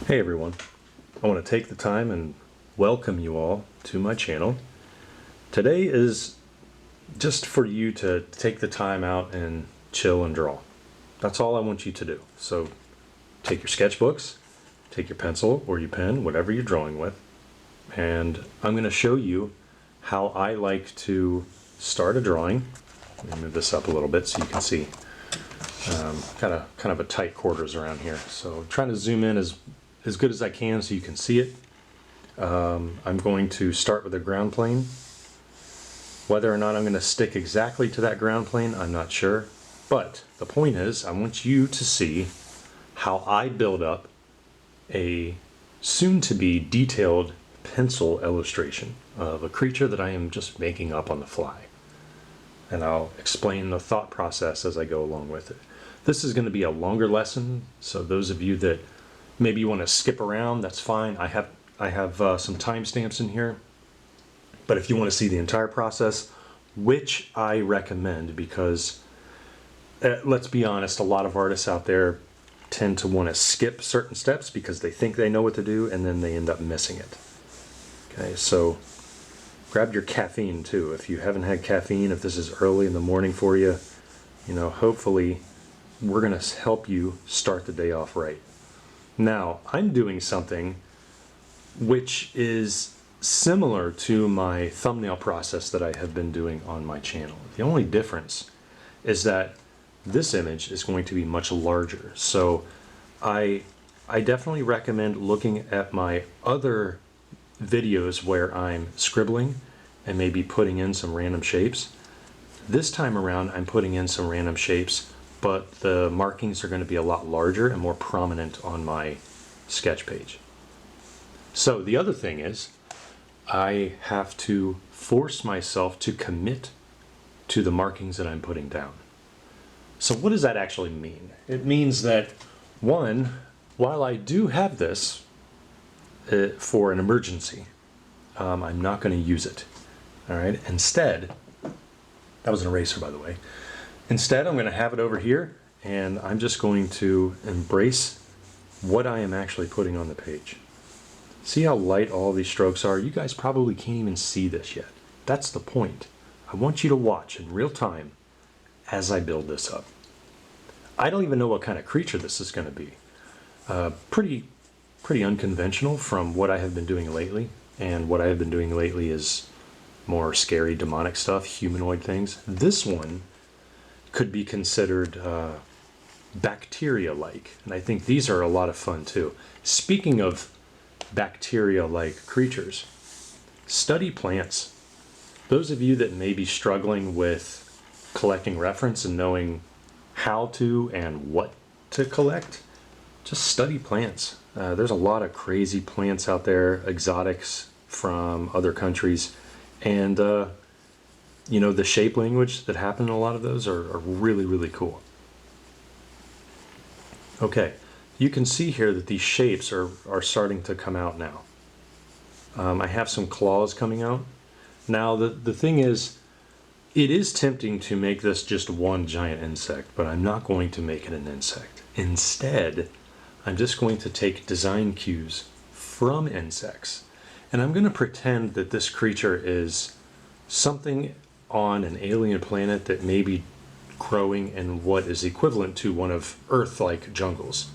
Hey everyone, I want to take the time and welcome you all to my channel. Today is just for you to take the time out and chill and draw. That's all I want you to do. So take your sketchbooks, take your pencil or your pen, whatever you're drawing with, and I'm going to show you how I like to start a drawing. Let me move this up a little bit so you can see. Kind of a tight quarters around here, so I'm trying to zoom in as good as I can so you can see it. I'm going to start with a ground plane. Whether or not I'm going to stick exactly to that ground plane, I'm not sure. But the point is, I want you to see how I build up a soon-to-be detailed pencil illustration of a creature that I am just making up on the fly. And I'll explain the thought process as I go along with it. This is going to be a longer lesson, so those of you that maybe you want to skip around, that's fine. I have some timestamps in here. But if you want to see the entire process, which I recommend, because let's be honest, a lot of artists out there tend to want to skip certain steps because they think they know what to do and then they end up missing it. Okay, so grab your caffeine too. If you haven't had caffeine, if this is early in the morning for you, hopefully we're going to help you start the day off right. Now, I'm doing something which is similar to my thumbnail process that I have been doing on my channel. The only difference is that this image is going to be much larger. So I definitely recommend looking at my other videos where I'm scribbling and maybe putting in some random shapes. This time around, I'm putting in some random shapes, but the markings are going to be a lot larger and more prominent on my sketch page. So the other thing is, I have to force myself to commit to the markings that I'm putting down. So what does that actually mean? It means that, one, while I do have this for an emergency, I'm not going to use it. All right. Instead, that was an eraser, by the way. Instead, I'm going to have it over here, and I'm just going to embrace what I am actually putting on the page. See how light all these strokes are? You guys probably can't even see this yet. That's the point. I want you to watch in real time as I build this up. I don't even know what kind of creature this is going to be. Pretty unconventional from what I have been doing lately, and what I have been doing lately is more scary demonic stuff, humanoid things. This one could be considered bacteria-like, and I think these are a lot of fun too. Speaking of bacteria-like creatures, study plants. Those of you that may be struggling with collecting reference and knowing how to and what to collect, just study plants. There's a lot of crazy plants out there, exotics from other countries, and the shape language that happen in a lot of those are really, really cool. Okay, you can see here that these shapes are starting to come out now. I have some claws coming out. Now, the thing is, it is tempting to make this just one giant insect, but I'm not going to make it an insect. Instead, I'm just going to take design cues from insects, and I'm going to pretend that this creature is something on an alien planet that may be growing in what is equivalent to one of Earth-like jungles.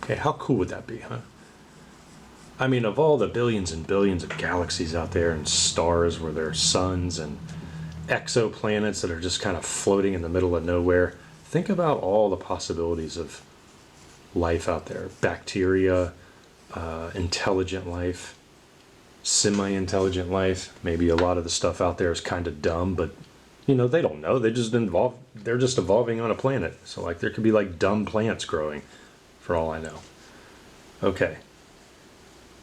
Okay, how cool would that be, huh? I mean, of all the billions and billions of galaxies out there and stars where there are suns and exoplanets that are just kind of floating in the middle of nowhere, think about all the possibilities of life out there. Bacteria, intelligent life, semi-intelligent life. Maybe a lot of the stuff out there is kind of dumb, but they don't know. They're just evolving on a planet. So like there could be like dumb plants growing for all I know. Okay.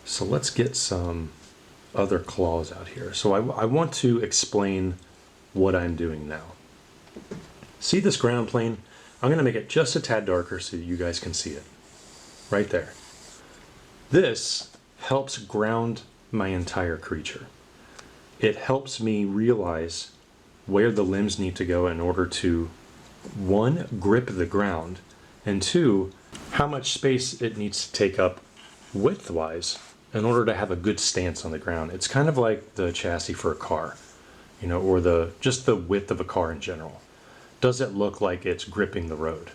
So let's get some other claws out here. So I want to explain what I'm doing now. See this ground plane? I'm going to make it just a tad darker so you guys can see it. Right there. This helps ground my entire creature. It helps me realize where the limbs need to go in order to, one, grip the ground, and two, how much space it needs to take up width-wise in order to have a good stance on the ground. It's kind of like the chassis for a car, you know, or just the width of a car in general. Does it look like it's gripping the road?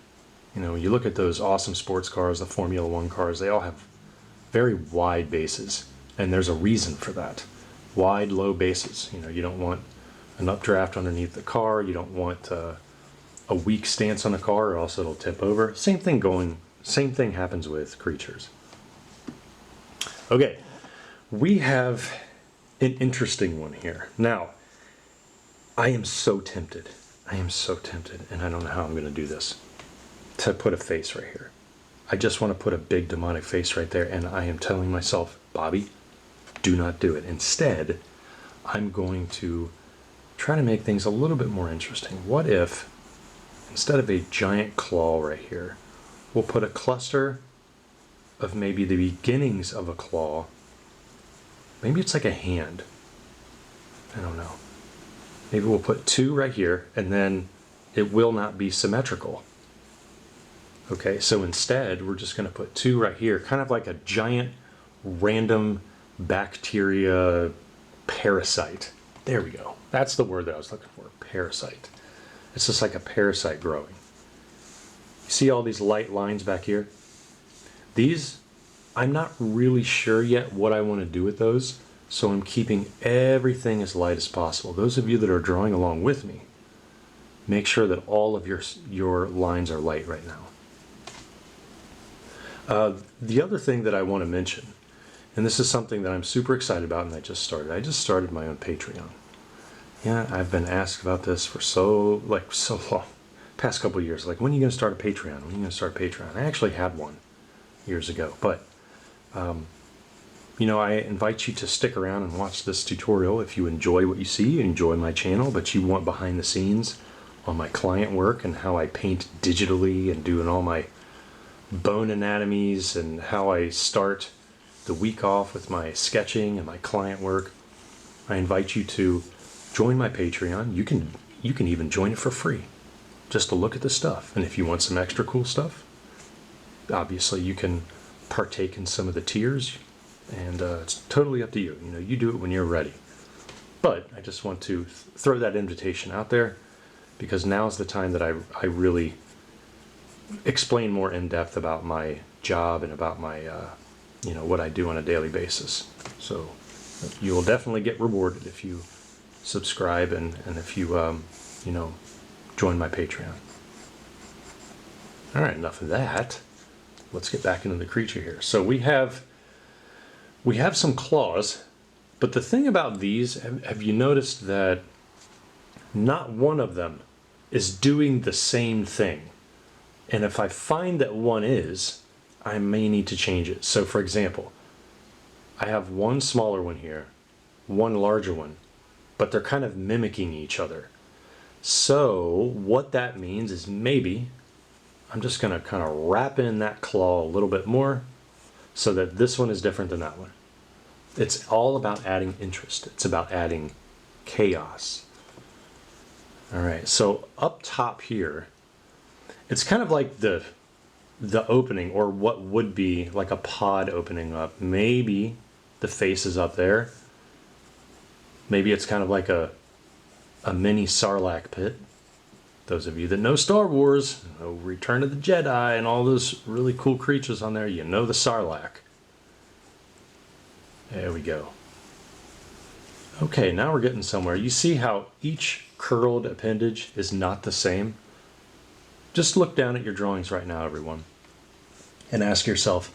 You know, you look at those awesome sports cars, the Formula One cars, they all have very wide bases, and there's a reason for that. Wide, low bases. You know, you don't want an updraft underneath the car. You don't want a weak stance on the car, or else it'll tip over. Same thing happens with creatures. Okay, we have an interesting one here. Now, I am so tempted, and I don't know how I'm going to do this, to put a face right here. I just want to put a big demonic face right there, and I am telling myself, Bobby, do not do it. Instead, I'm going to try to make things a little bit more interesting. What if, instead of a giant claw right here, we'll put a cluster of maybe the beginnings of a claw. Maybe it's like a hand. I don't know. Maybe we'll put 2 right here, and then it will not be symmetrical. Okay, so instead, we're just going to put 2 right here, kind of like a giant random bacteria parasite. There we go. That's the word that I was looking for, parasite. It's just like a parasite growing. You see all these light lines back here? These, I'm not really sure yet what I want to do with those, so I'm keeping everything as light as possible. Those of you that are drawing along with me, make sure that all of your lines are light right now. The other thing that I want to mention, and this is something that I'm super excited about, and I just started my own Patreon. Yeah, I've been asked about this for so long, past couple of years. Like, when are you going to start a Patreon? When are you going to start a Patreon? I actually had one years ago, but you know, I invite you to stick around and watch this tutorial if you enjoy what you see, you enjoy my channel, but you want behind the scenes on my client work and how I paint digitally and doing all my bone anatomies and how I start the week off with my sketching and my client work. I invite you to join my Patreon. You can even join it for free, just to look at the stuff. And if you want some extra cool stuff, obviously you can partake in some of the tiers, and it's totally up to you. You know, you do it when you're ready. But I just want to throw that invitation out there, because now's the time that I really explain more in depth about my job and about my you know, what I do on a daily basis. So you will definitely get rewarded if you subscribe and if you you know, join my Patreon. All right, enough of that. Let's get back into the creature here. So we have some claws, but the thing about these, have you noticed that not one of them is doing the same thing? And if I find that one is, I may need to change it. So for example, I have one smaller one here, one larger one, but they're kind of mimicking each other. So what that means is maybe I'm just going to kind of wrap in that claw a little bit more so that this one is different than that one. It's all about adding interest. It's about adding chaos. All right, so up top here, it's kind of like the opening, or what would be like a pod opening up. Maybe the face is up there. Maybe it's kind of like a mini Sarlacc pit. Those of you that know Star Wars, know Return of the Jedi and all those really cool creatures on there, you know the Sarlacc. There we go. Okay, now we're getting somewhere. You see how each curled appendage is not the same? Just look down at your drawings right now, everyone, and ask yourself,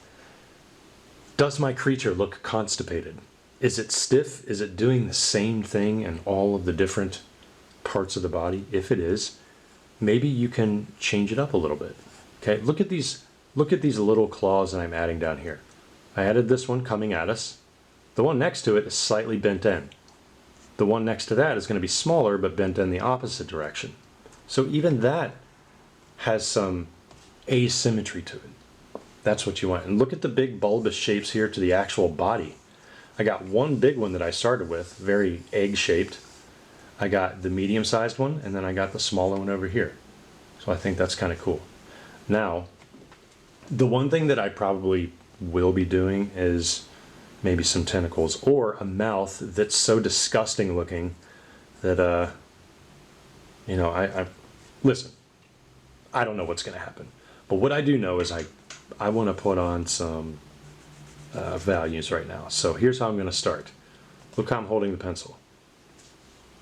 does my creature look constipated? Is it stiff? Is it doing the same thing in all of the different parts of the body? If it is, maybe you can change it up a little bit. Okay, look at these little claws that I'm adding down here. I added this one coming at us. The one next to it is slightly bent in. The one next to that is going to be smaller but bent in the opposite direction. So even that has some asymmetry to it. That's what you want. And look at the big bulbous shapes here to the actual body. I got one big one that I started with, very egg-shaped. I got the medium-sized one, and then I got the smaller one over here. So I think that's kind of cool. Now, The one thing that I probably will be doing is maybe some tentacles or a mouth that's so disgusting looking that, you know, listen, I don't know what's going to happen. But what I do know is I want to put on some values right now. So here's how I'm going to start. Look how I'm holding the pencil.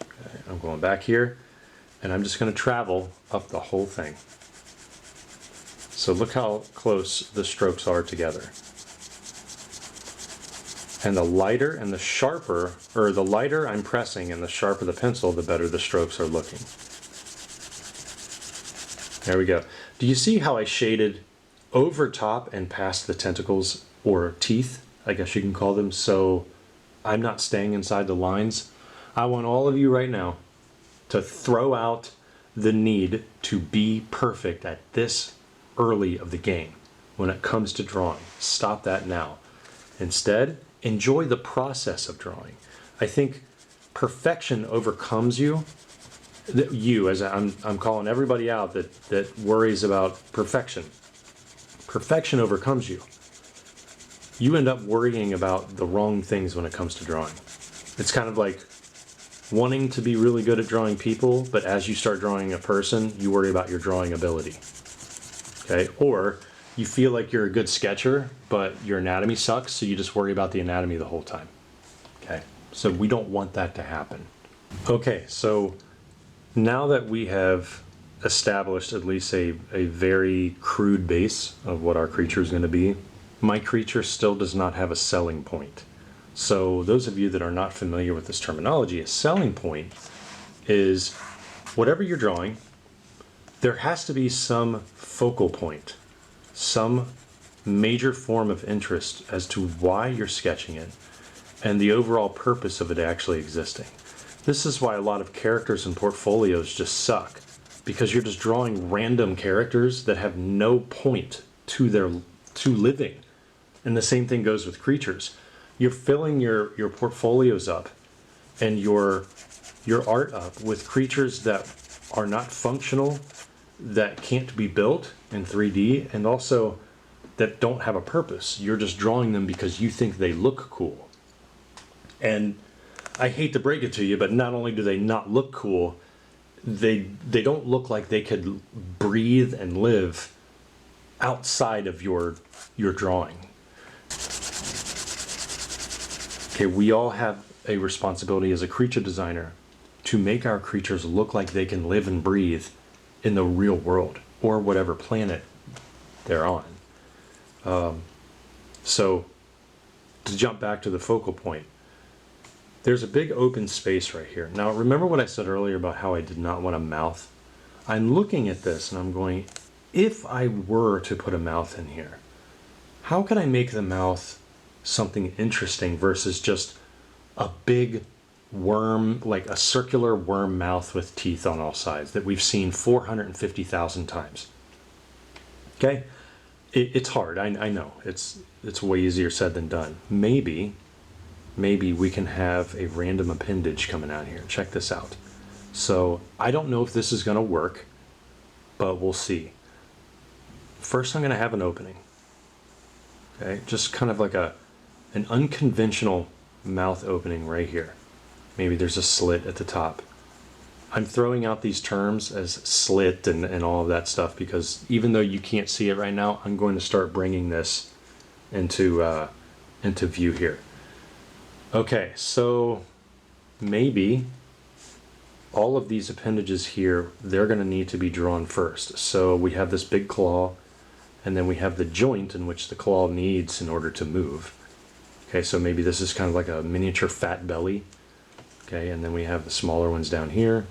Okay, I'm going back here, and I'm just going to travel up the whole thing. So look how close the strokes are together. And the lighter and the sharper, or the lighter I'm pressing and the sharper the pencil, the better the strokes are looking. There we go. Do you see how I shaded over top and past the tentacles, or teeth, I guess you can call them, so I'm not staying inside the lines? I want all of you right now to throw out the need to be perfect at this early of the game when it comes to drawing. Stop that now. Instead, enjoy the process of drawing. I think perfection overcomes you. You, as I'm calling everybody out that worries about perfection. Perfection overcomes you. You end up worrying about the wrong things when it comes to drawing. It's kind of like wanting to be really good at drawing people, but as you start drawing a person, you worry about your drawing ability. Okay? Or you feel like you're a good sketcher, but your anatomy sucks, so you just worry about the anatomy the whole time. Okay? So we don't want that to happen. Okay, so now that we have established at least a very crude base of what our creature is going to be, my creature still does not have a selling point. So those of you that are not familiar with this terminology, a selling point is whatever you're drawing, there has to be some focal point, some major form of interest as to why you're sketching it and the overall purpose of it actually existing. This is why a lot of characters and portfolios just suck, because you're just drawing random characters that have no point to living. And the same thing goes with creatures. You're filling your portfolios up and your art up with creatures that are not functional, that can't be built in 3D, and also that don't have a purpose. You're just drawing them because you think they look cool. And I hate to break it to you, but not only do they not look cool, they don't look like they could breathe and live outside of your drawing. Okay, we all have a responsibility as a creature designer to make our creatures look like they can live and breathe in the real world or whatever planet they're on. So to jump back to the focal point, there's a big open space right here. Now remember what I said earlier about how I did not want a mouth? I'm looking at this and I'm going, if I were to put a mouth in here, how could I make the mouth something interesting versus just a big worm, like a circular worm mouth with teeth on all sides that we've seen 450,000 times? Okay? It's hard, I know. It's way easier said than done. Maybe we can have a random appendage coming out here. Check this out. So I don't know if this is going to work, but we'll see. First, I'm going to have an opening. Okay, just kind of like an unconventional mouth opening right here. Maybe there's a slit at the top. I'm throwing out these terms as slit and all of that stuff because even though you can't see it right now, I'm going to start bringing this into view here. Okay, so maybe all of these appendages here, they're going to need to be drawn first. So we have this big claw, and then we have the joint in which the claw needs in order to move. Okay, so maybe this is kind of like a miniature fat belly. Okay, and then we have the smaller ones down here.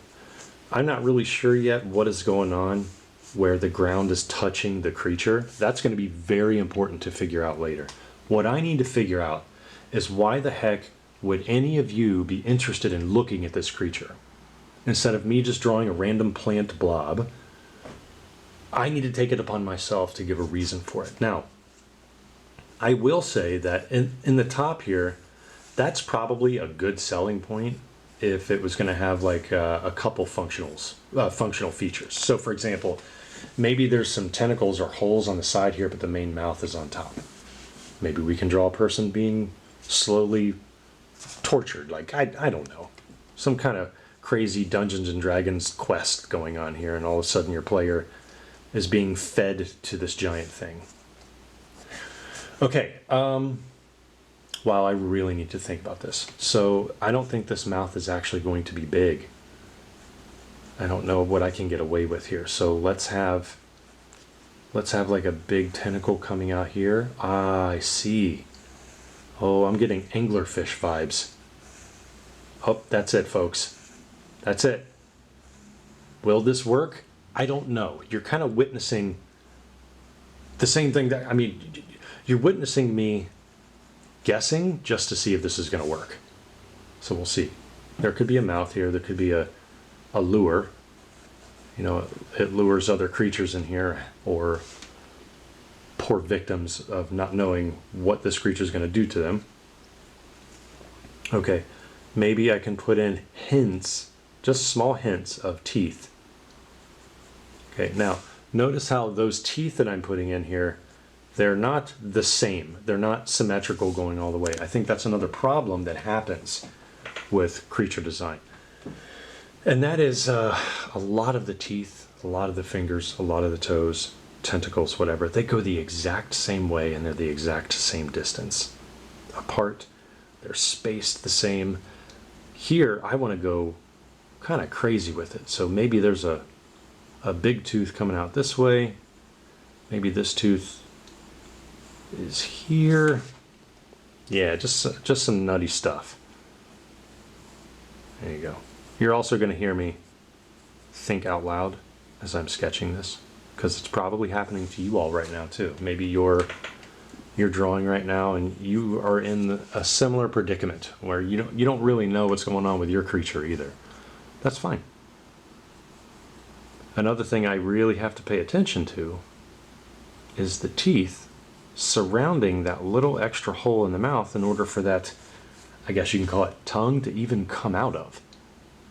I'm not really sure yet what is going on where the ground is touching the creature. That's going to be very important to figure out later. What I need to figure out is why the heck would any of you be interested in looking at this creature? Instead of me just drawing a random plant blob, I need to take it upon myself to give a reason for it. Now, I will say that in the top here, that's probably a good selling point if it was going to have like a couple functional features. So for example, Maybe there's some tentacles or holes on the side here, but the main mouth is on top. Maybe we can draw a person being slowly tortured. Like, I don't know. Some kind of crazy Dungeons and Dragons quest going on here, and all of a sudden your player is being fed to this giant thing. Okay, wow, I really need to think about this. So I don't think this mouth is actually going to be big. I don't know what I can get away with here. So let's have like a big tentacle coming out here. Ah, I see. Oh, I'm getting anglerfish vibes. Oh, that's it, folks. That's it. Will this work? I don't know. You're kind of witnessing the same thing that, I mean, you're witnessing me guessing just to see if this is going to work. So we'll see. There could be a mouth here. There could be a lure. You know, it lures other creatures in here, or poor victims of not knowing what this creature is going to do to them. Okay, maybe I can put in hints, just small hints of teeth. Okay, now notice how those teeth that I'm putting in here, they're not the same. They're not symmetrical going all the way. I think that's another problem that happens with creature design. And that is a lot of the teeth, a lot of the fingers, a lot of the toes, tentacles, whatever, they go the exact same way and they're the exact same distance apart. They're spaced the same. Here, I want to go kind of crazy with it. So maybe there's a big tooth coming out this way. Maybe this tooth is here. Yeah, just some nutty stuff. There you go. You're also going to hear me think out loud as I'm sketching this, because it's probably happening to you all right now too. Maybe you're drawing right now and you are in a similar predicament where you don't really know what's going on with your creature either. That's fine. Another thing I really have to pay attention to is the teeth surrounding that little extra hole in the mouth in order for that, I guess you can call it tongue, to even come out of.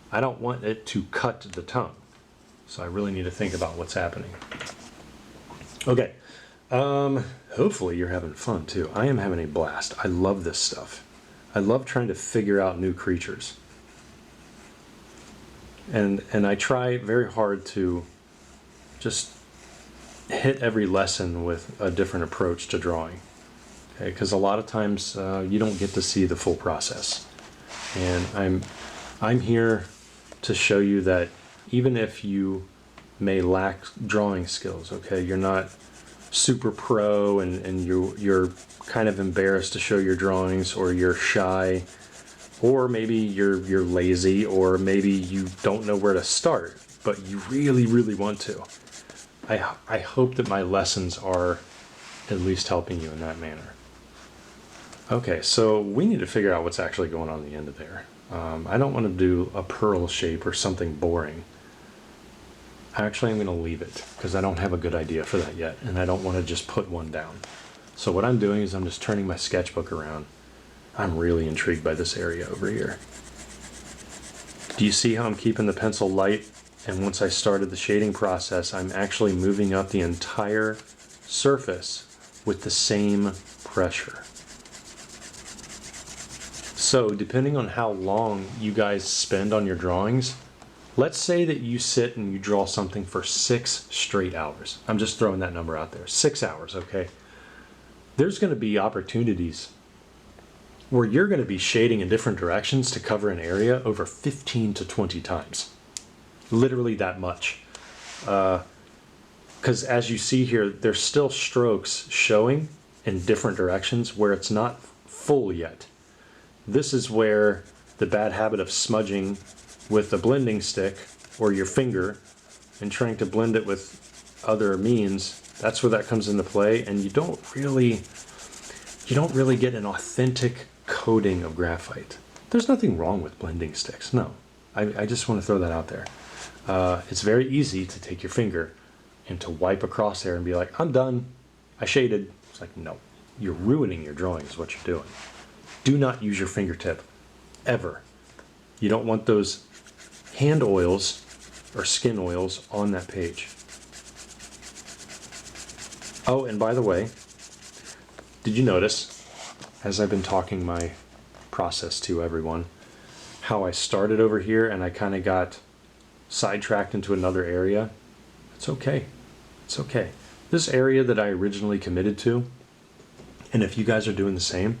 I don't want it to cut the tongue. So I really need to think about what's happening. Okay. Hopefully you're having fun too. I am having a blast. I love this stuff. I love trying to figure out new creatures. And I try very hard to just hit every lesson with a different approach to drawing. Okay, because a lot of times you don't get to see the full process. And I'm here to show you that even if you may lack drawing skills, okay, you're not super pro and you're kind of embarrassed to show your drawings, or you're shy, or maybe you're lazy, or maybe you don't know where to start, but you really want to. I hope that my lessons are at least helping you in that manner. Okay, so we need to figure out what's actually going on the end of there. I don't want to do a pearl shape or something boring. Actually, I'm going to leave it because I don't have a good idea for that yet, and I don't want to just put one down. So what I'm doing is I'm just turning my sketchbook around. I'm really intrigued by this area over here. Do you see how I'm keeping the pencil light? And once I started the shading process, I'm actually moving up the entire surface with the same pressure. So depending on how long you guys spend on your drawings, let's say that you sit and you draw something for 6 straight hours. I'm just throwing that number out there. 6 hours, okay? There's going to be opportunities where you're going to be shading in different directions to cover an area over 15 to 20 times. Literally that much. Because as you see here, there's still strokes showing in different directions where it's not full yet. This is where the bad habit of smudging with a blending stick or your finger and trying to blend it with other means, that's where that comes into play, and you don't really get an authentic coating of graphite. There's nothing wrong with blending sticks, no. I just want to throw that out there. It's very easy to take your finger and to wipe across there and be like, I'm done, I shaded. It's like, no, you're ruining your drawing is what you're doing. Do not use your fingertip, ever. You don't want those hand oils or skin oils on that page. Oh, and by the way, did you notice, as I've been talking my process to everyone, how I started over here and I kind of got sidetracked into another area? It's okay. It's okay. This area that I originally committed to, and if you guys are doing the same,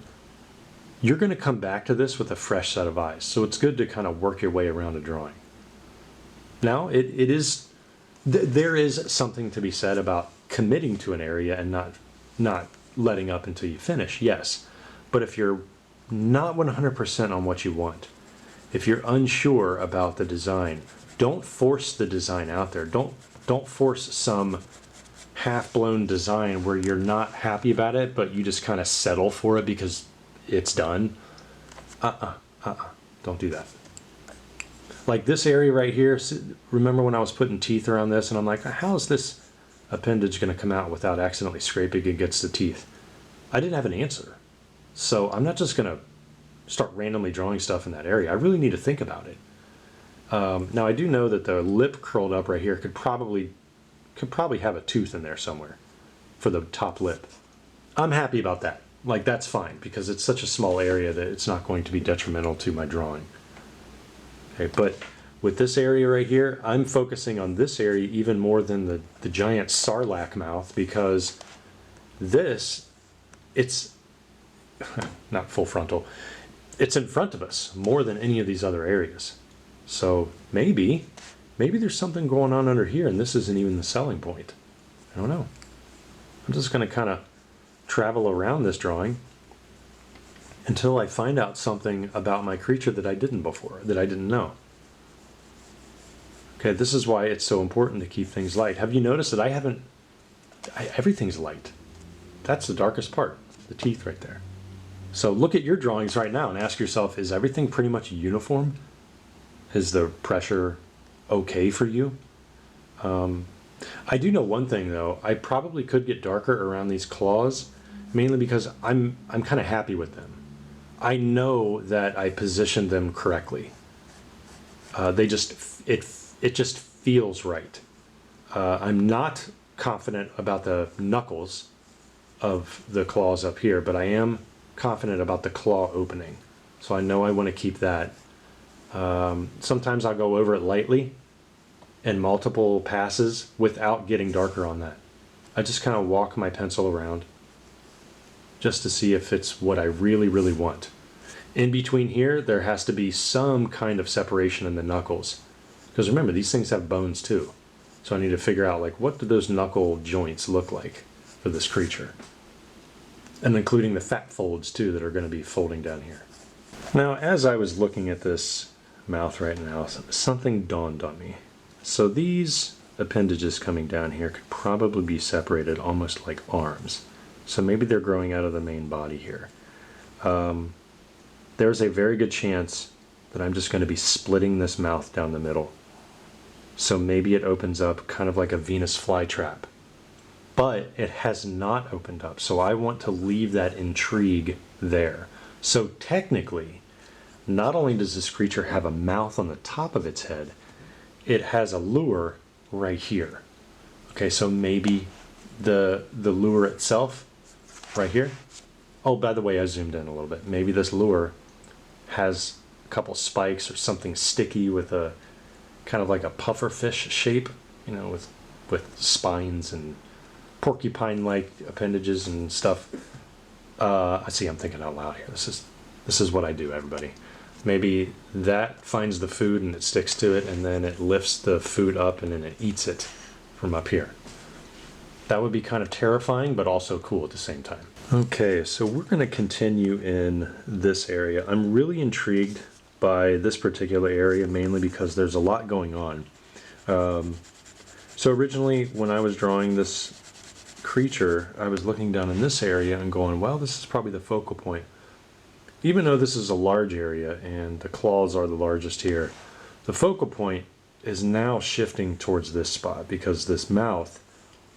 you're going to come back to this with a fresh set of eyes. So it's good to kind of work your way around a drawing. Now, there is something to be said about committing to an area and not letting up until you finish, yes. But if you're not 100% on what you want, if you're unsure about the design, don't force the design out there. Don't force some half-blown design where you're not happy about it, but you just kind of settle for it because it's done. Don't do that. Like this area right here, remember when I was putting teeth around this and I'm like, how is this appendage going to come out without accidentally scraping against the teeth? I didn't have an answer. So I'm not just going to start randomly drawing stuff in that area. I really need to think about it. Now I do know that the lip curled up right here could probably have a tooth in there somewhere for the top lip. I'm happy about that. Like that's fine because it's such a small area that it's not going to be detrimental to my drawing. Okay, but with this area right here, I'm focusing on this area even more than the giant sarlacc mouth because this, it's not full frontal. It's in front of us more than any of these other areas. So maybe there's something going on under here and this isn't even the selling point. I don't know. I'm just going to kind of travel around this drawing until I find out something about my creature that I didn't before, that I didn't know. Okay, this is why it's so important to keep things light. Have you noticed that everything's light? That's the darkest part, the teeth right there. So look at your drawings right now and ask yourself, is everything pretty much uniform? Is the pressure okay for you? I do know one thing though, I probably could get darker around these claws, mainly because I'm kind of happy with them. I know that I positioned them correctly. It just feels right. I'm not confident about the knuckles of the claws up here, but I am confident about the claw opening. So I know I want to keep that. Sometimes I'll go over it lightly in multiple passes without getting darker on that. I just kind of walk my pencil around just to see if it's what I really, really want. In between here, there has to be some kind of separation in the knuckles. Because remember, these things have bones too. So I need to figure out, like, what do those knuckle joints look like for this creature? And including the fat folds too that are going to be folding down here. Now, as I was looking at this mouth right now, something dawned on me. So these appendages coming down here could probably be separated almost like arms. So maybe they're growing out of the main body here. There's a very good chance that I'm just going to be splitting this mouth down the middle. So maybe it opens up kind of like a Venus flytrap. But it has not opened up, so I want to leave that intrigue there. So technically, not only does this creature have a mouth on the top of its head, it has a lure right here. Okay, so maybe the lure itself right here. Oh, by the way, I zoomed in a little bit. Maybe this lure has a couple spikes or something sticky with a kind of like a puffer fish shape, you know, with spines and porcupine-like appendages and stuff. I see, I'm thinking out loud here. This is what I do, everybody. Maybe that finds the food and it sticks to it, and then it lifts the food up and then it eats it from up here. That would be kind of terrifying, but also cool at the same time. Okay, so we're going to continue in this area. I'm really intrigued by this particular area, mainly because there's a lot going on. So originally, when I was drawing this creature, I was looking down in this area and going, well, this is probably the focal point. Even though this is a large area and the claws are the largest here, the focal point is now shifting towards this spot because this mouth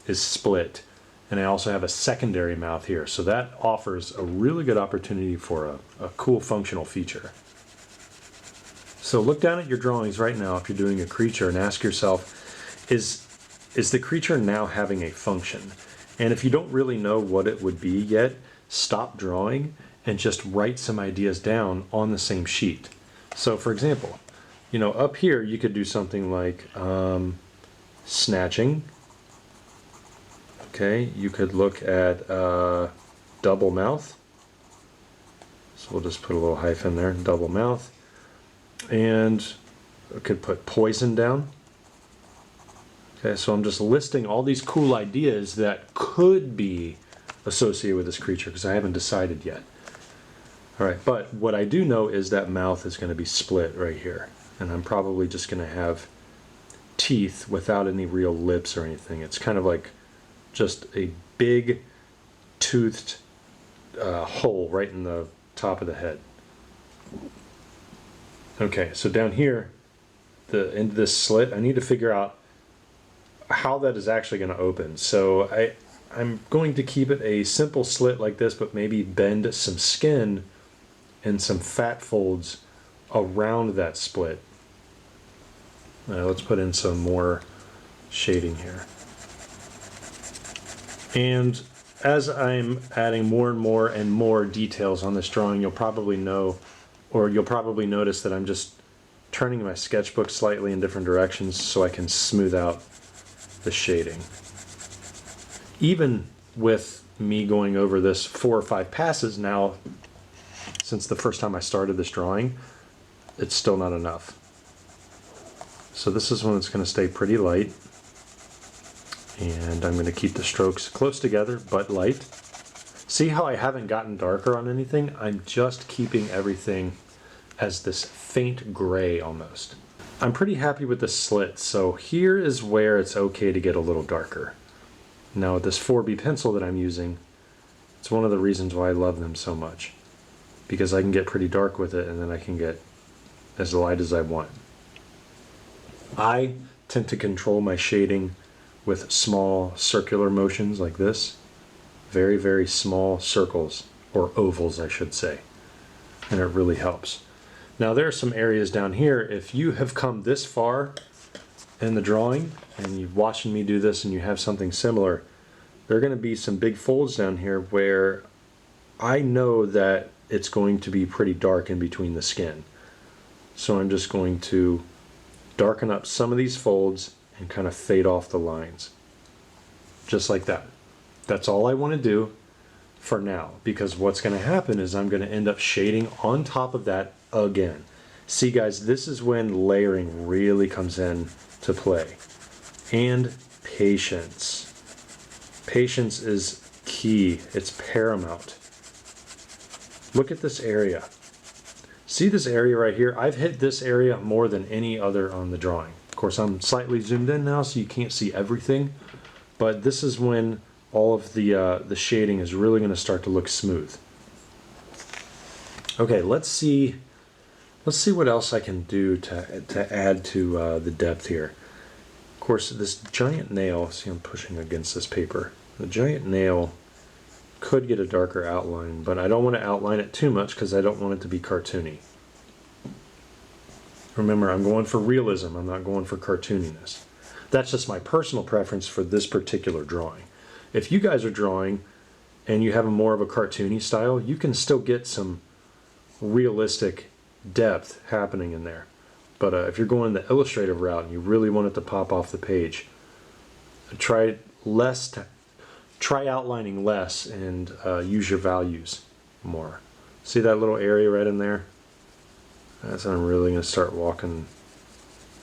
is split, and I also have a secondary mouth here, so that offers a really good opportunity for a cool functional feature. So look down at your drawings right now if you're doing a creature and ask yourself, is the creature now having a function? And if you don't really know what it would be yet, stop drawing and just write some ideas down on the same sheet. So for example, up here you could do something like snatching. Okay, you could look at double mouth. So we'll just put a little hyphen there, double mouth. And I could put poison down. Okay, so I'm just listing all these cool ideas that could be associated with this creature because I haven't decided yet. All right, but what I do know is that mouth is going to be split right here. And I'm probably just going to have teeth without any real lips or anything. It's kind of like just a big toothed hole right in the top of the head. Okay, so down here, into this slit, I need to figure out how that is actually going to open. So I'm going to keep it a simple slit like this, but maybe bend some skin and some fat folds around that split. Let's put in some more shading here. And as I'm adding more and more details on this drawing, you'll probably know, or you'll probably notice that I'm just turning my sketchbook slightly in different directions so I can smooth out the shading. Even with me going over this 4 or 5 passes now, since the first time I started this drawing, it's still not enough. So this is one that's going to stay pretty light. And I'm going to keep the strokes close together, but light. See how I haven't gotten darker on anything? I'm just keeping everything as this faint gray almost. I'm pretty happy with the slit, so here is where it's okay to get a little darker. Now with this 4B pencil that I'm using, it's one of the reasons why I love them so much. Because I can get pretty dark with it and then I can get as light as I want. I tend to control my shading with small circular motions like this. Very, very small circles, or ovals I should say. And it really helps. Now there are some areas down here, if you have come this far in the drawing and you're watching me do this and you have something similar, there are going to be some big folds down here where I know that it's going to be pretty dark in between the skin. So I'm just going to darken up some of these folds and kind of fade off the lines. Just like that. That's all I want to do for now, because what's going to happen is I'm going to end up shading on top of that again. See guys, this is when layering really comes in to play. And patience. Patience is key. It's paramount. Look at this area. See this area right here? I've hit this area more than any other on the drawing. Of course, I'm slightly zoomed in now so you can't see everything, but this is when all of the shading is really going to start to look smooth. Okay, let's see what else I can do to add to the depth here. Of course, this giant nail, see I'm pushing against this paper, the giant nail could get a darker outline, but I don't want to outline it too much because I don't want it to be cartoony. Remember, I'm going for realism, I'm not going for cartooniness. That's just my personal preference for this particular drawing. If you guys are drawing and you have a more of a cartoony style, you can still get some realistic depth happening in there. But if you're going the illustrative route and you really want it to pop off the page, try outlining less and use your values more. See that little area right in there? That's when I'm really going to start walking.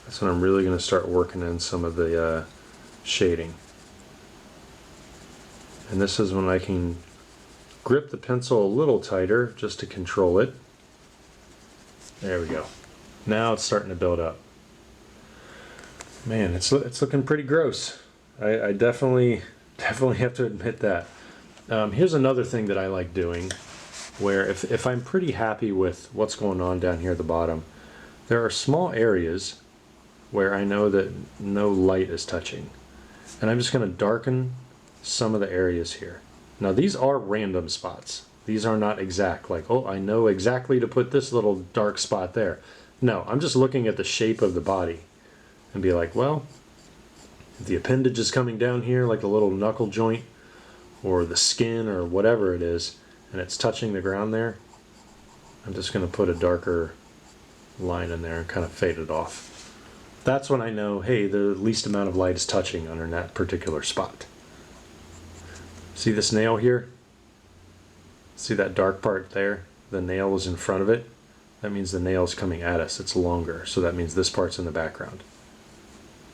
That's when I'm really going to start working in some of the shading. And this is when I can grip the pencil a little tighter just to control it. There we go. Now it's starting to build up. Man, it's looking pretty gross. I definitely have to admit that. Here's another thing that I like doing, where if I'm pretty happy with what's going on down here at the bottom, there are small areas where I know that no light is touching. And I'm just going to darken some of the areas here. Now these are random spots. These are not exact, like, oh, I know exactly to put this little dark spot there. No, I'm just looking at the shape of the body and be like, well, the appendage is coming down here like a little knuckle joint. or the skin or whatever it is, and it's touching the ground there, I'm just going to put a darker line in there and kind of fade it off. That's when I know, hey, the least amount of light is touching on that particular spot. See this nail here? See that dark part there? The nail is in front of it. That means the nail is coming at us. It's longer, so that means this part's in the background.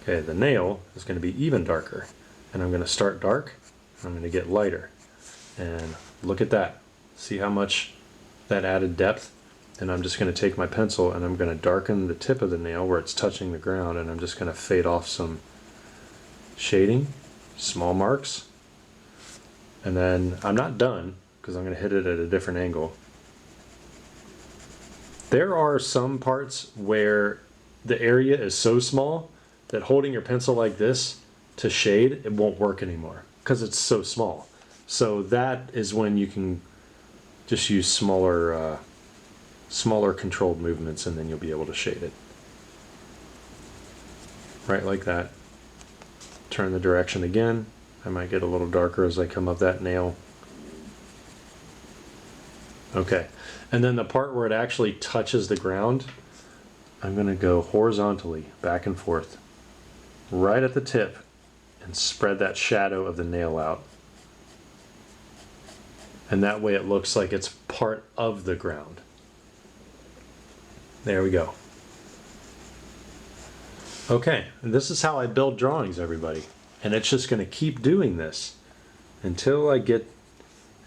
Okay, the nail is going to be even darker, and I'm going to start dark, and I'm going to get lighter. And look at that. See how much that added depth? And I'm just going to take my pencil and I'm going to darken the tip of the nail where it's touching the ground, and I'm just going to fade off some shading, small marks. And then I'm not done because I'm going to hit it at a different angle. There are some parts where the area is so small that holding your pencil like this to shade, it won't work anymore because it's so small. So that is when you can just use smaller controlled movements, and then you'll be able to shade it. Right like that. Turn the direction again. I might get a little darker as I come up that nail. Okay, and then the part where it actually touches the ground, I'm going to go horizontally back and forth right at the tip and spread that shadow of the nail out. And that way it looks like it's part of the ground. There we go. Okay, and this is how I build drawings, everybody. And it's just going to keep doing this until I get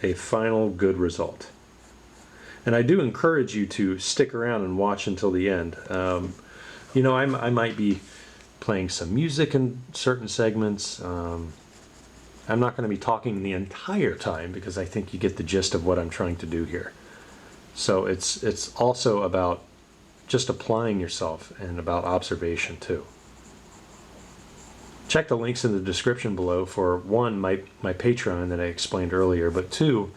a final good result. And I do encourage you to stick around and watch until the end. You know, I might be playing some music in certain segments. I'm not going to be talking the entire time because I think you get the gist of what I'm trying to do here. So it's also about just applying yourself and about observation too. Check the links in the description below for one, my Patreon that I explained earlier, but two,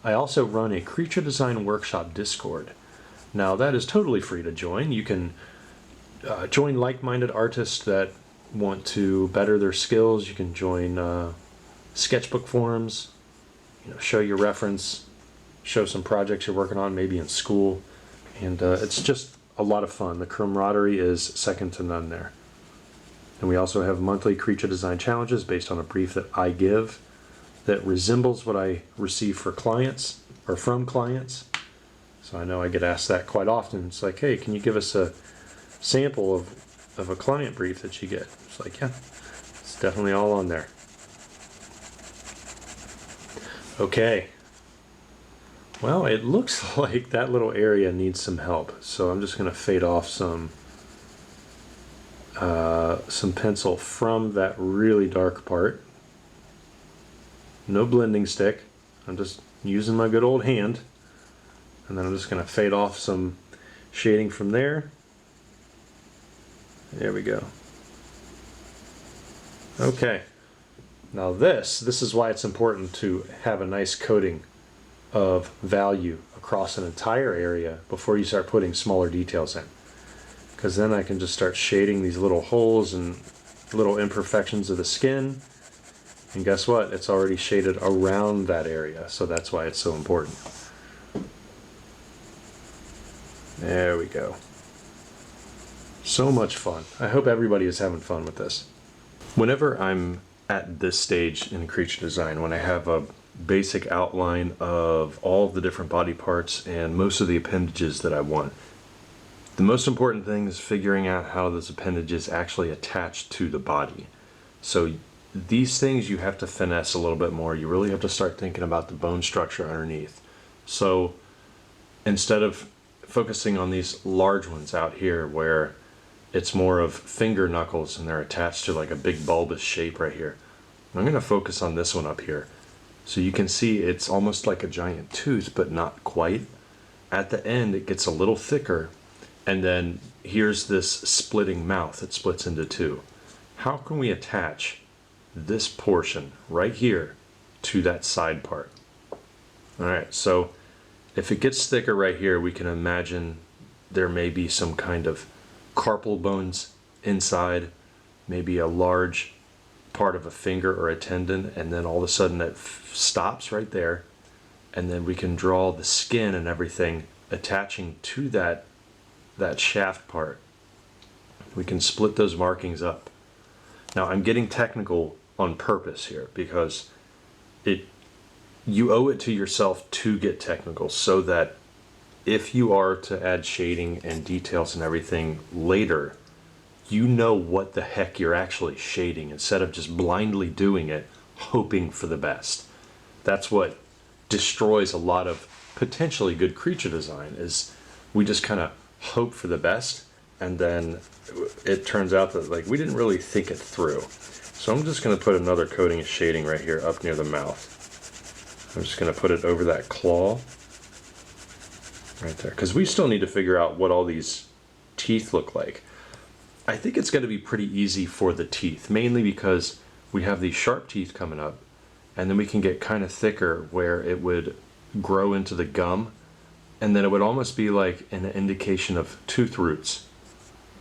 I also run a Creature Design Workshop Discord. Now that is totally free to join. You can join like-minded artists that want to better their skills. You can join sketchbook forums, you know, show your reference, show some projects you're working on, maybe in school, and it's just a lot of fun. The camaraderie is second to none there. And we also have monthly creature design challenges based on a brief that I give that resembles what I receive for clients or from clients. So I know I get asked that quite often. It's like, hey, can you give us a sample of a client brief that you get? It's like, yeah, it's definitely all on there. Okay. Well, it looks like that little area needs some help. So I'm just going to fade off some pencil from that really dark part. No blending stick. I'm just using my good old hand. And then I'm just going to fade off some shading from there. There we go. Okay. Now this is why it's important to have a nice coating of value across an entire area before you start putting smaller details in. Because then I can just start shading these little holes and little imperfections of the skin. And guess what? It's already shaded around that area, so that's why it's so important. There we go. So much fun. I hope everybody is having fun with this. Whenever I'm at this stage in creature design, when I have a basic outline of all of the different body parts and most of the appendages that I want, the most important thing is figuring out how those appendages actually attach to the body. So these things you have to finesse a little bit more. You really have to start thinking about the bone structure underneath. So instead of focusing on these large ones out here where it's more of finger knuckles and they're attached to like a big bulbous shape right here, I'm going to focus on this one up here. So you can see it's almost like a giant tooth, but not quite. At the end it gets a little thicker, and then here's this splitting mouth that splits into two. How can we attach this portion right here to that side part? Alright, so if it gets thicker right here, we can imagine there may be some kind of carpal bones inside, maybe a large part of a finger or a tendon, and then all of a sudden it stops right there, and then we can draw the skin and everything attaching to that shaft part. We can split those markings up. Now I'm getting technical on purpose here because you owe it to yourself to get technical, so that if you are to add shading and details and everything later, you know what the heck you're actually shading instead of just blindly doing it, hoping for the best. That's what destroys a lot of potentially good creature design, is we just kind of hope for the best, and then it turns out that like we didn't really think it through. So I'm just going to put another coating of shading right here up near the mouth. I'm just going to put it over that claw right there, because we still need to figure out what all these teeth look like. I think it's going to be pretty easy for the teeth, mainly because we have these sharp teeth coming up, and then we can get kind of thicker where it would grow into the gum, and then it would almost be like an indication of tooth roots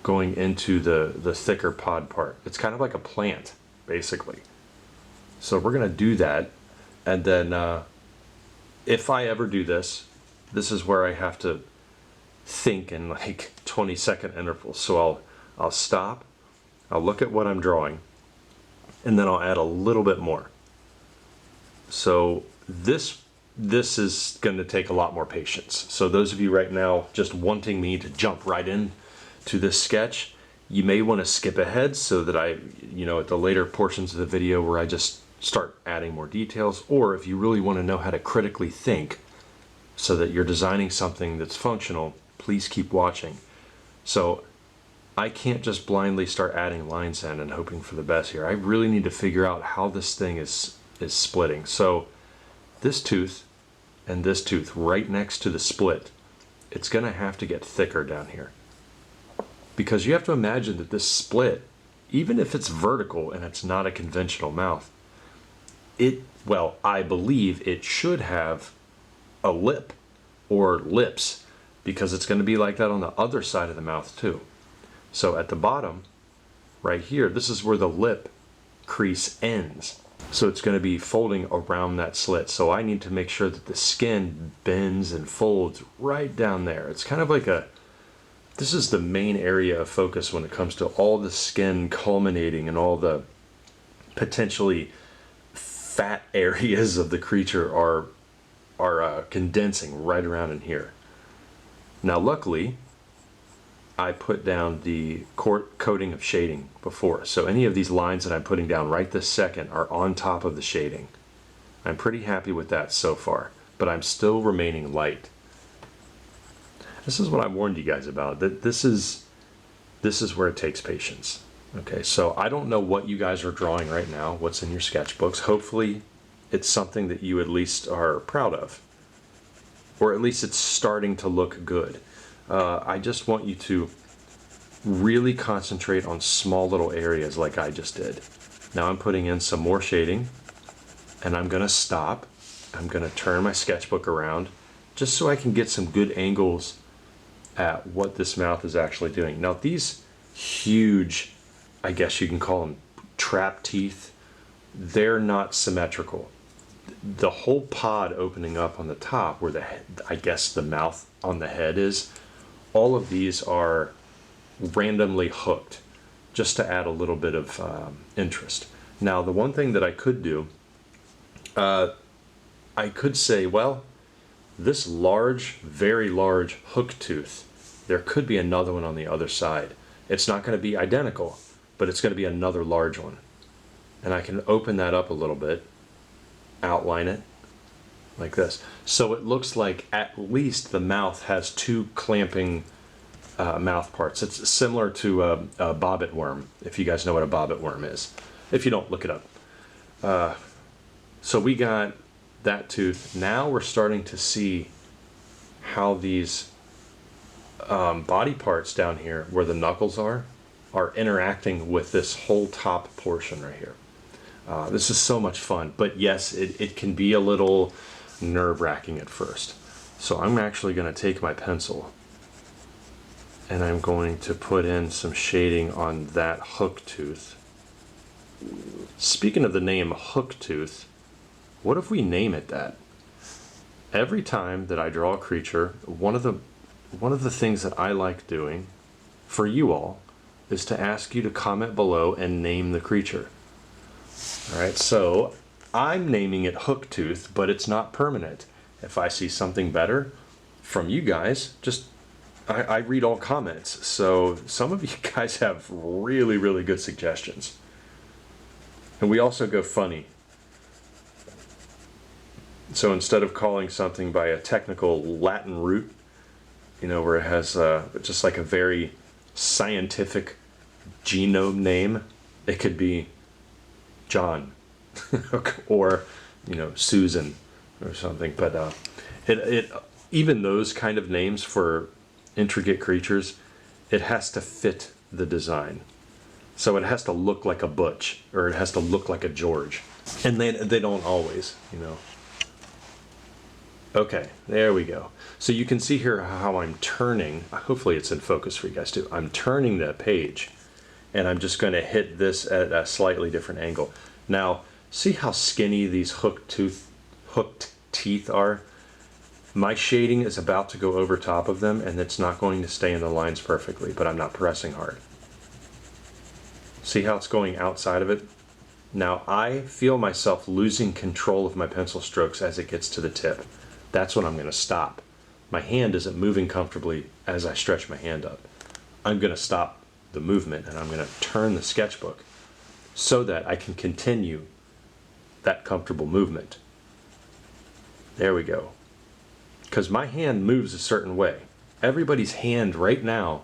going into the thicker pod part. It's kind of like a plant, basically. So we're going to do that, and then if I ever do this, this is where I have to think in like 20-second intervals. So I'll stop, I'll look at what I'm drawing, and then I'll add a little bit more. So this is going to take a lot more patience. So those of you right now just wanting me to jump right in to this sketch, you may want to skip ahead so that at the later portions of the video where I just start adding more details, or if you really want to know how to critically think so that you're designing something that's functional, please keep watching. So I can't just blindly start adding lines in and hoping for the best here. I really need to figure out how this thing is splitting. So this tooth and this tooth right next to the split, it's going to have to get thicker down here. Because you have to imagine that this split, even if it's vertical and it's not a conventional mouth, I believe it should have a lip or lips, because it's going to be like that on the other side of the mouth too. So at the bottom, right here, this is where the lip crease ends. So it's going to be folding around that slit. So I need to make sure that the skin bends and folds right down there. It's kind of like this is the main area of focus when it comes to all the skin culminating and all the potentially fat areas of the creature are condensing right around in here. Now luckily, I put down the coating of shading before, so any of these lines that I'm putting down right this second are on top of the shading. I'm pretty happy with that so far, but I'm still remaining light. This is what I warned you guys about, that this is where it takes patience. Okay, so I don't know what you guys are drawing right now, what's in your sketchbooks. Hopefully it's something that you at least are proud of, or at least it's starting to look good. I just want you to really concentrate on small little areas like I just did. Now I'm putting in some more shading, and I'm going to stop. I'm going to turn my sketchbook around just so I can get some good angles at what this mouth is actually doing. Now these huge, I guess you can call them trap teeth, they're not symmetrical. The whole pod opening up on the top where I guess the mouth on the head is, all of these are randomly hooked just to add a little bit of interest. Now the one thing that I could do, I could say, well, this large, very large hook tooth, there could be another one on the other side. It's not going to be identical, but it's going to be another large one. And I can open that up a little bit, outline it like this. So it looks like at least the mouth has two clamping mouth parts. It's similar to a bobbit worm, if you guys know what a bobbit worm is. If you don't, look it up. So we got that tooth. Now we're starting to see how these body parts down here, where the knuckles are interacting with this whole top portion right here. This is so much fun, but yes, it can be a little nerve-wracking at first. So I'm actually going to take my pencil and I'm going to put in some shading on that hook tooth Speaking of the name Hooktooth, what if we name it that? Every time that I draw a creature, one of the things that I like doing for you all is to ask you to comment below and name the creature. All right, so I'm naming it Hooktooth, but it's not permanent. If I see something better from you guys, I read all comments. So some of you guys have really, really good suggestions. And we also go funny. So instead of calling something by a technical Latin root, where it has just like a very scientific genome name, it could be John or Susan or something. But it even those kind of names for intricate creatures, it has to fit the design. So it has to look like a Butch, or it has to look like a George, and they don't always. Okay, there we go. So you can see here how I'm turning. Hopefully it's in focus for you guys too. I'm turning the page, and I'm just going to hit this at a slightly different angle. Now, see how skinny these hooked teeth are? My shading is about to go over top of them, and it's not going to stay in the lines perfectly, but I'm not pressing hard. See how it's going outside of it? Now, I feel myself losing control of my pencil strokes as it gets to the tip. That's when I'm going to stop. My hand isn't moving comfortably as I stretch my hand up. I'm going to stop the movement, and I'm going to turn the sketchbook so that I can continue that comfortable movement. There we go. Because my hand moves a certain way. Everybody's hand right now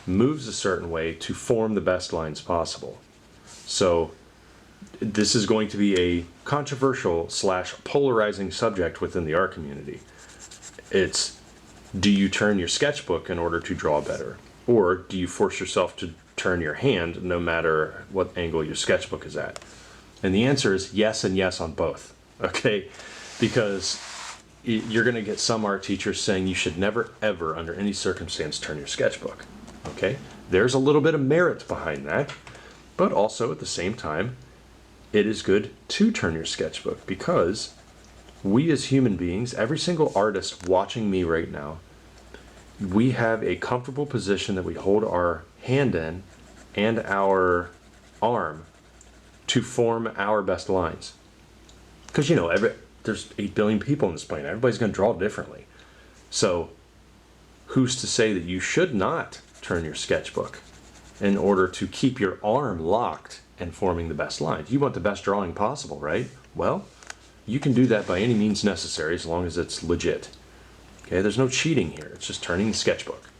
moves a certain way to form the best lines possible. So this is going to be a controversial / polarizing subject within the art community. It's, do you turn your sketchbook in order to draw better? Or do you force yourself to turn your hand no matter what angle your sketchbook is at? And the answer is yes and yes on both, okay? Because you're going to get some art teachers saying you should never, ever, under any circumstance, turn your sketchbook, okay? There's a little bit of merit behind that, but also at the same time, it is good to turn your sketchbook, because we as human beings, every single artist watching me right now, we have a comfortable position that we hold our hand in and our arm to form our best lines. Because there's 8 billion people on this planet. Everybody's going to draw differently. So who's to say that you should not turn your sketchbook in order to keep your arm locked and forming the best lines? You want the best drawing possible, right? Well, you can do that by any means necessary as long as it's legit. Okay, there's no cheating here. It's just turning the sketchbook.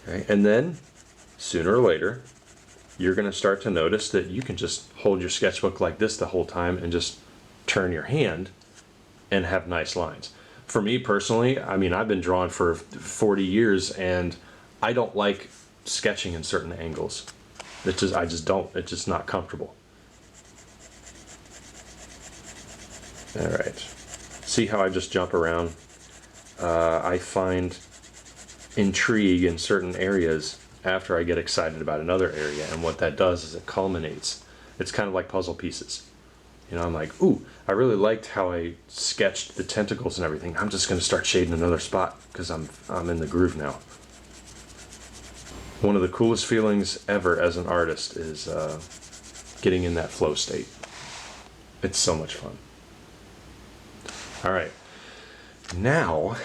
Okay, and then sooner or later, you're going to start to notice that you can just hold your sketchbook like this the whole time and just turn your hand and have nice lines. For me personally, I've been drawing for 40 years, and I don't like sketching in certain angles. I just don't. It's just not comfortable. All right. See how I just jump around? I find intrigue in certain areas after I get excited about another area, and what that does is it culminates. It's kind of like puzzle pieces. I'm like, ooh, I really liked how I sketched the tentacles and everything. I'm just going to start shading another spot because I'm in the groove now. One of the coolest feelings ever as an artist is getting in that flow state. It's so much fun. All right, now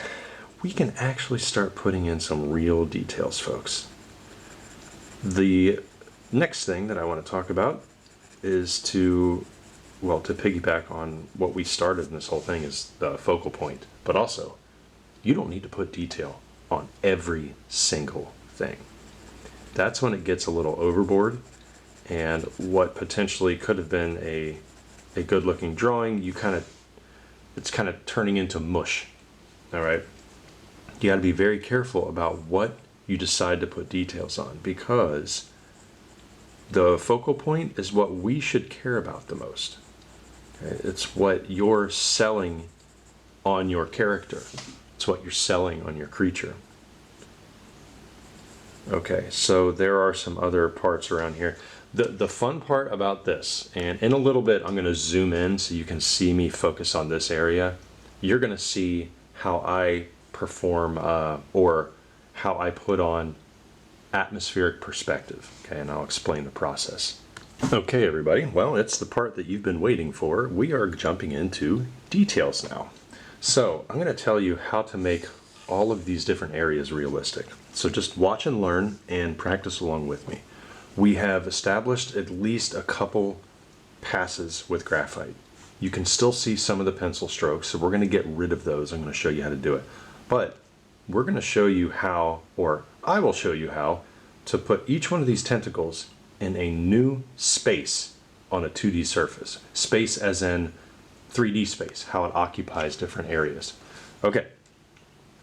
we can actually start putting in some real details, folks. The next thing that I want to talk about is to piggyback on what we started in this whole thing, is the focal point. But also, you don't need to put detail on every single thing. That's when it gets a little overboard, and what potentially could have been a good looking drawing, it's kind of turning into mush. All right, you got to be very careful about what you decide to put details on, because the focal point is what we should care about the most. Okay? It's what you're selling on your character. It's what you're selling on your creature. Okay, so there are some other parts around here. The fun part about this, and in a little bit I'm going to zoom in so you can see me focus on this area. You're going to see how I perform or how I put on atmospheric perspective. Okay, and I'll explain the process. Okay, everybody, well, it's the part that you've been waiting for. We are jumping into details now. So I'm going to tell you how to make all of these different areas realistic. So just watch and learn and practice along with me. We have established at least a couple passes with graphite. You can still see some of the pencil strokes, so we're going to get rid of those. I'm going to show you how to do it. But we're going to show you how, or I will show you how, to put each one of these tentacles in a new space on a 2D surface. Space as in 3D space, how it occupies different areas. Okay,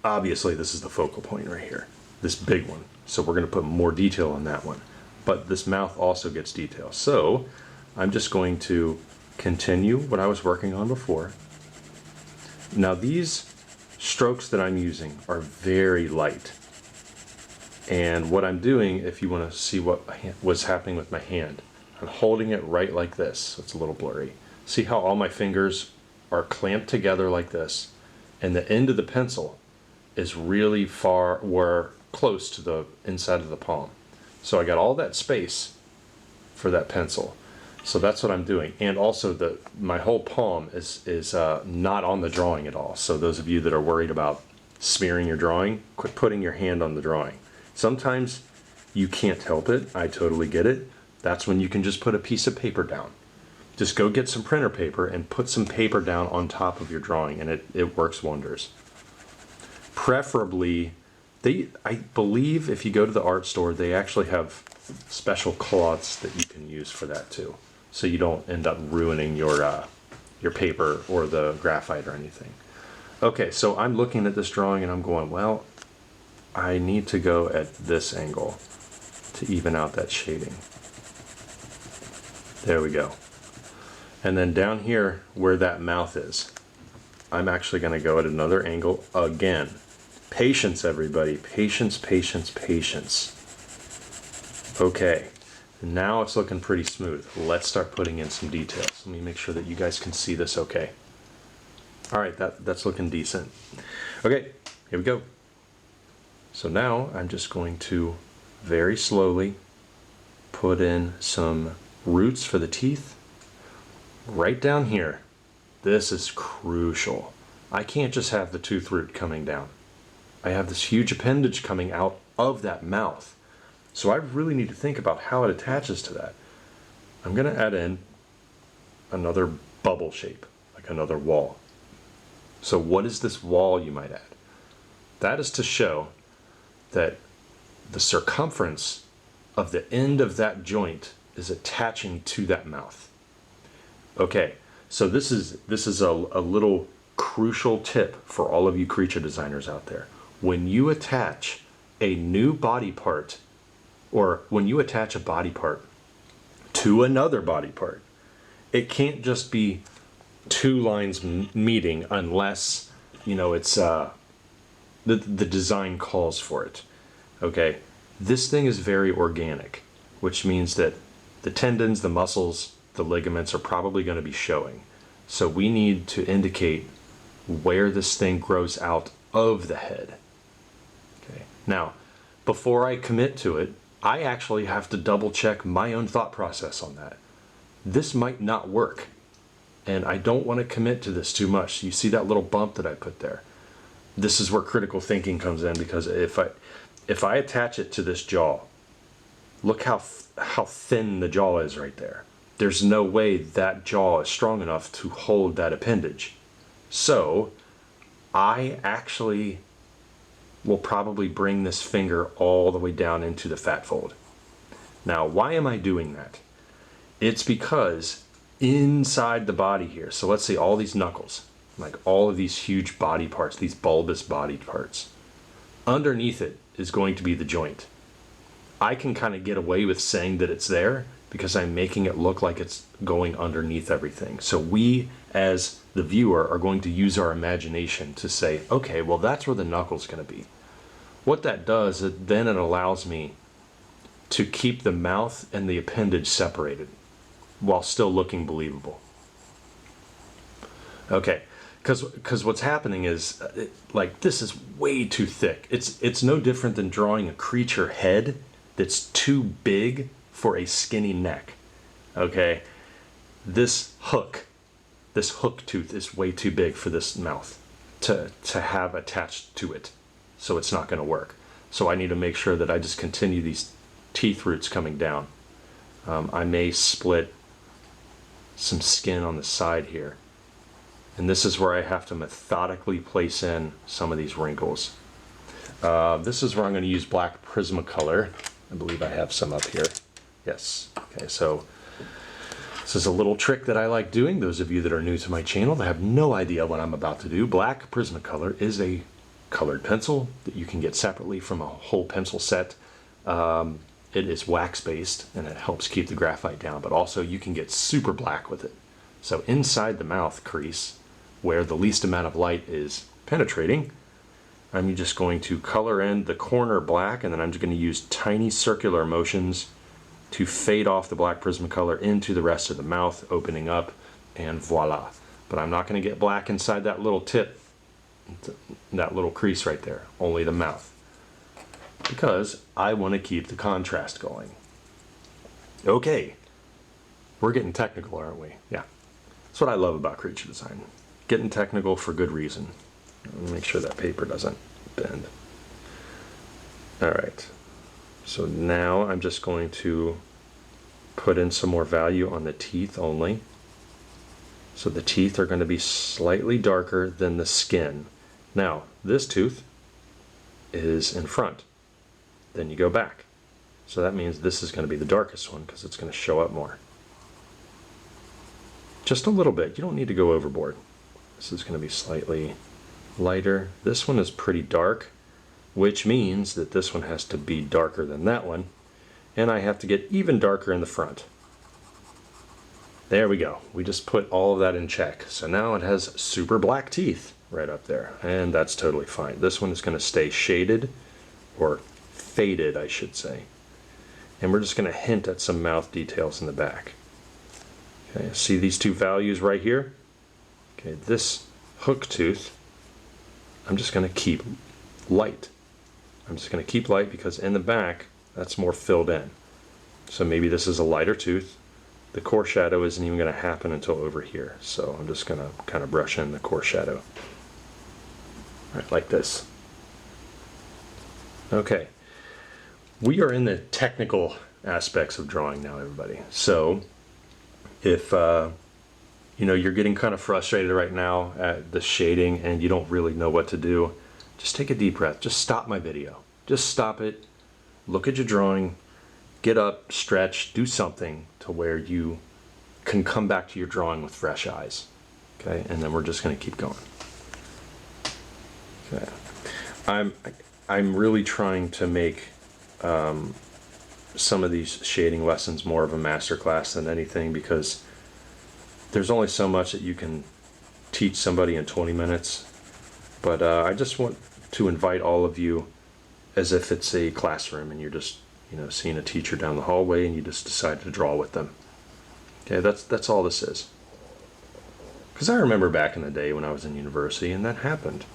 obviously this is the focal point right here, this big one. So we're going to put more detail on that one. But this mouth also gets detail. So I'm just going to continue what I was working on before. Now these strokes that I'm using are very light. And what I'm doing, if you want to see what's happening with my hand, I'm holding it right like this. So it's a little blurry. See how all my fingers are clamped together like this, and the end of the pencil is really far or close to the inside of the palm. So I got all that space for that pencil. So that's what I'm doing. And also my whole palm is not on the drawing at all. So those of you that are worried about smearing your drawing, quit putting your hand on the drawing. Sometimes you can't help it. I totally get it. That's when you can just put a piece of paper down. Just go get some printer paper and put some paper down on top of your drawing, and it works wonders. Preferably, I believe if you go to the art store, they actually have special cloths that you can use for that too. So you don't end up ruining your paper or the graphite or anything. Okay, so I'm looking at this drawing and I'm going, well, I need to go at this angle to even out that shading. There we go. And then down here where that mouth is, I'm actually going to go at another angle again. Patience, everybody. Patience, patience, patience. Okay, now it's looking pretty smooth. Let's start putting in some details. Let me make sure that you guys can see this okay. All right, that's looking decent. Okay, here we go. So now I'm just going to very slowly put in some roots for the teeth right down here. This is crucial. I can't just have the tooth root coming down. I have this huge appendage coming out of that mouth. So I really need to think about how it attaches to that. I'm going to add in another bubble shape, like another wall. So what is this wall, you might add? That is to show that the circumference of the end of that joint is attaching to that mouth. Okay, so this is a little crucial tip for all of you creature designers out there. When you attach a new body part, or when you attach a body part to another body part, it can't just be two lines meeting unless, you know, it's the design calls for it. Okay, this thing is very organic, which means that the tendons, the muscles, the ligaments are probably going to be showing. So we need to indicate where this thing grows out of the head. Okay, now before I commit to it, I actually have to double check my own thought process on that. This might not work, and I don't want to commit to this too much. You see that little bump that I put there? This is where critical thinking comes in, because if I attach it to this jaw, look how thin the jaw is right there. There's no way that jaw is strong enough to hold that appendage. So I actually will probably bring this finger all the way down into the fat fold. Now, why am I doing that? It's because inside the body here, so let's say all these knuckles, like all of these huge body parts, these bulbous body parts, underneath it is going to be the joint. I can kind of get away with saying that it's there because I'm making it look like it's going underneath everything. So we, as the viewer, are going to use our imagination to say, okay, well, that's where the knuckle's going to be. what that does, then it allows me to keep the mouth and the appendage separated while still looking believable. Okay, because what's happening is, like, this is way too thick. It's no different than drawing a creature head that's too big for a skinny neck. Okay, this hook tooth is way too big for this mouth to have attached to it, so it's not going to work. So I need to make sure that I just continue these teeth roots coming down. I may split some skin on the side here, and this is where I have to methodically place in some of these wrinkles. This is where I'm going to use black Prismacolor. I believe I have some up here. Yes. Okay, so this is a little trick that I like doing. Those of you that are new to my channel that have no idea what I'm about to do, black Prismacolor is a colored pencil that you can get separately from a whole pencil set. It is wax based and it helps keep the graphite down, but also you can get super black with it. So inside the mouth crease, where the least amount of light is penetrating, I'm just going to color in the corner black, and then I'm just going to use tiny circular motions to fade off the black Prismacolor into the rest of the mouth, opening up, and voila. But I'm not going to get black inside that little tip, that little crease right there, only the mouth, because I want to keep the contrast going. Okay, we're getting technical, aren't we? Yeah, that's what I love about creature design. Getting technical for good reason. Let me make sure that paper doesn't bend. All right, so now I'm just going to put in some more value on the teeth only. So the teeth are going to be slightly darker than the skin. Now, this tooth is in front. Then you go back. So that means this is going to be the darkest one because it's going to show up more. Just a little bit. You don't need to go overboard. This is going to be slightly lighter. This one is pretty dark, which means that this one has to be darker than that one. And I have to get even darker in the front. There we go. We just put all of that in check. So now it has super black teeth right up there, and that's totally fine. This one is going to stay shaded, or faded, I should say. And we're just going to hint at some mouth details in the back. Okay, see these two values right here? Okay, this hook tooth, I'm just going to keep light. I'm just going to keep light because in the back, that's more filled in. So maybe this is a lighter tooth. The core shadow isn't even going to happen until over here. So I'm just going to kind of brush in the core shadow. Right, like this. Okay. We are in the technical aspects of drawing now, everybody. So if you're getting kind of frustrated right now at the shading and you don't really know what to do, just take a deep breath. Just stop my video. Just stop it. Look at your drawing. Get up, stretch, do something to where you can come back to your drawing with fresh eyes. Okay, and then we're just going to keep going. Okay, I'm really trying to make some of these shading lessons more of a masterclass than anything, because there's only so much that you can teach somebody in 20 minutes. But I just want to invite all of you as if it's a classroom and you're just seeing a teacher down the hallway and you just decide to draw with them. Okay, that's all this is. Because I remember back in the day when I was in university and that happened.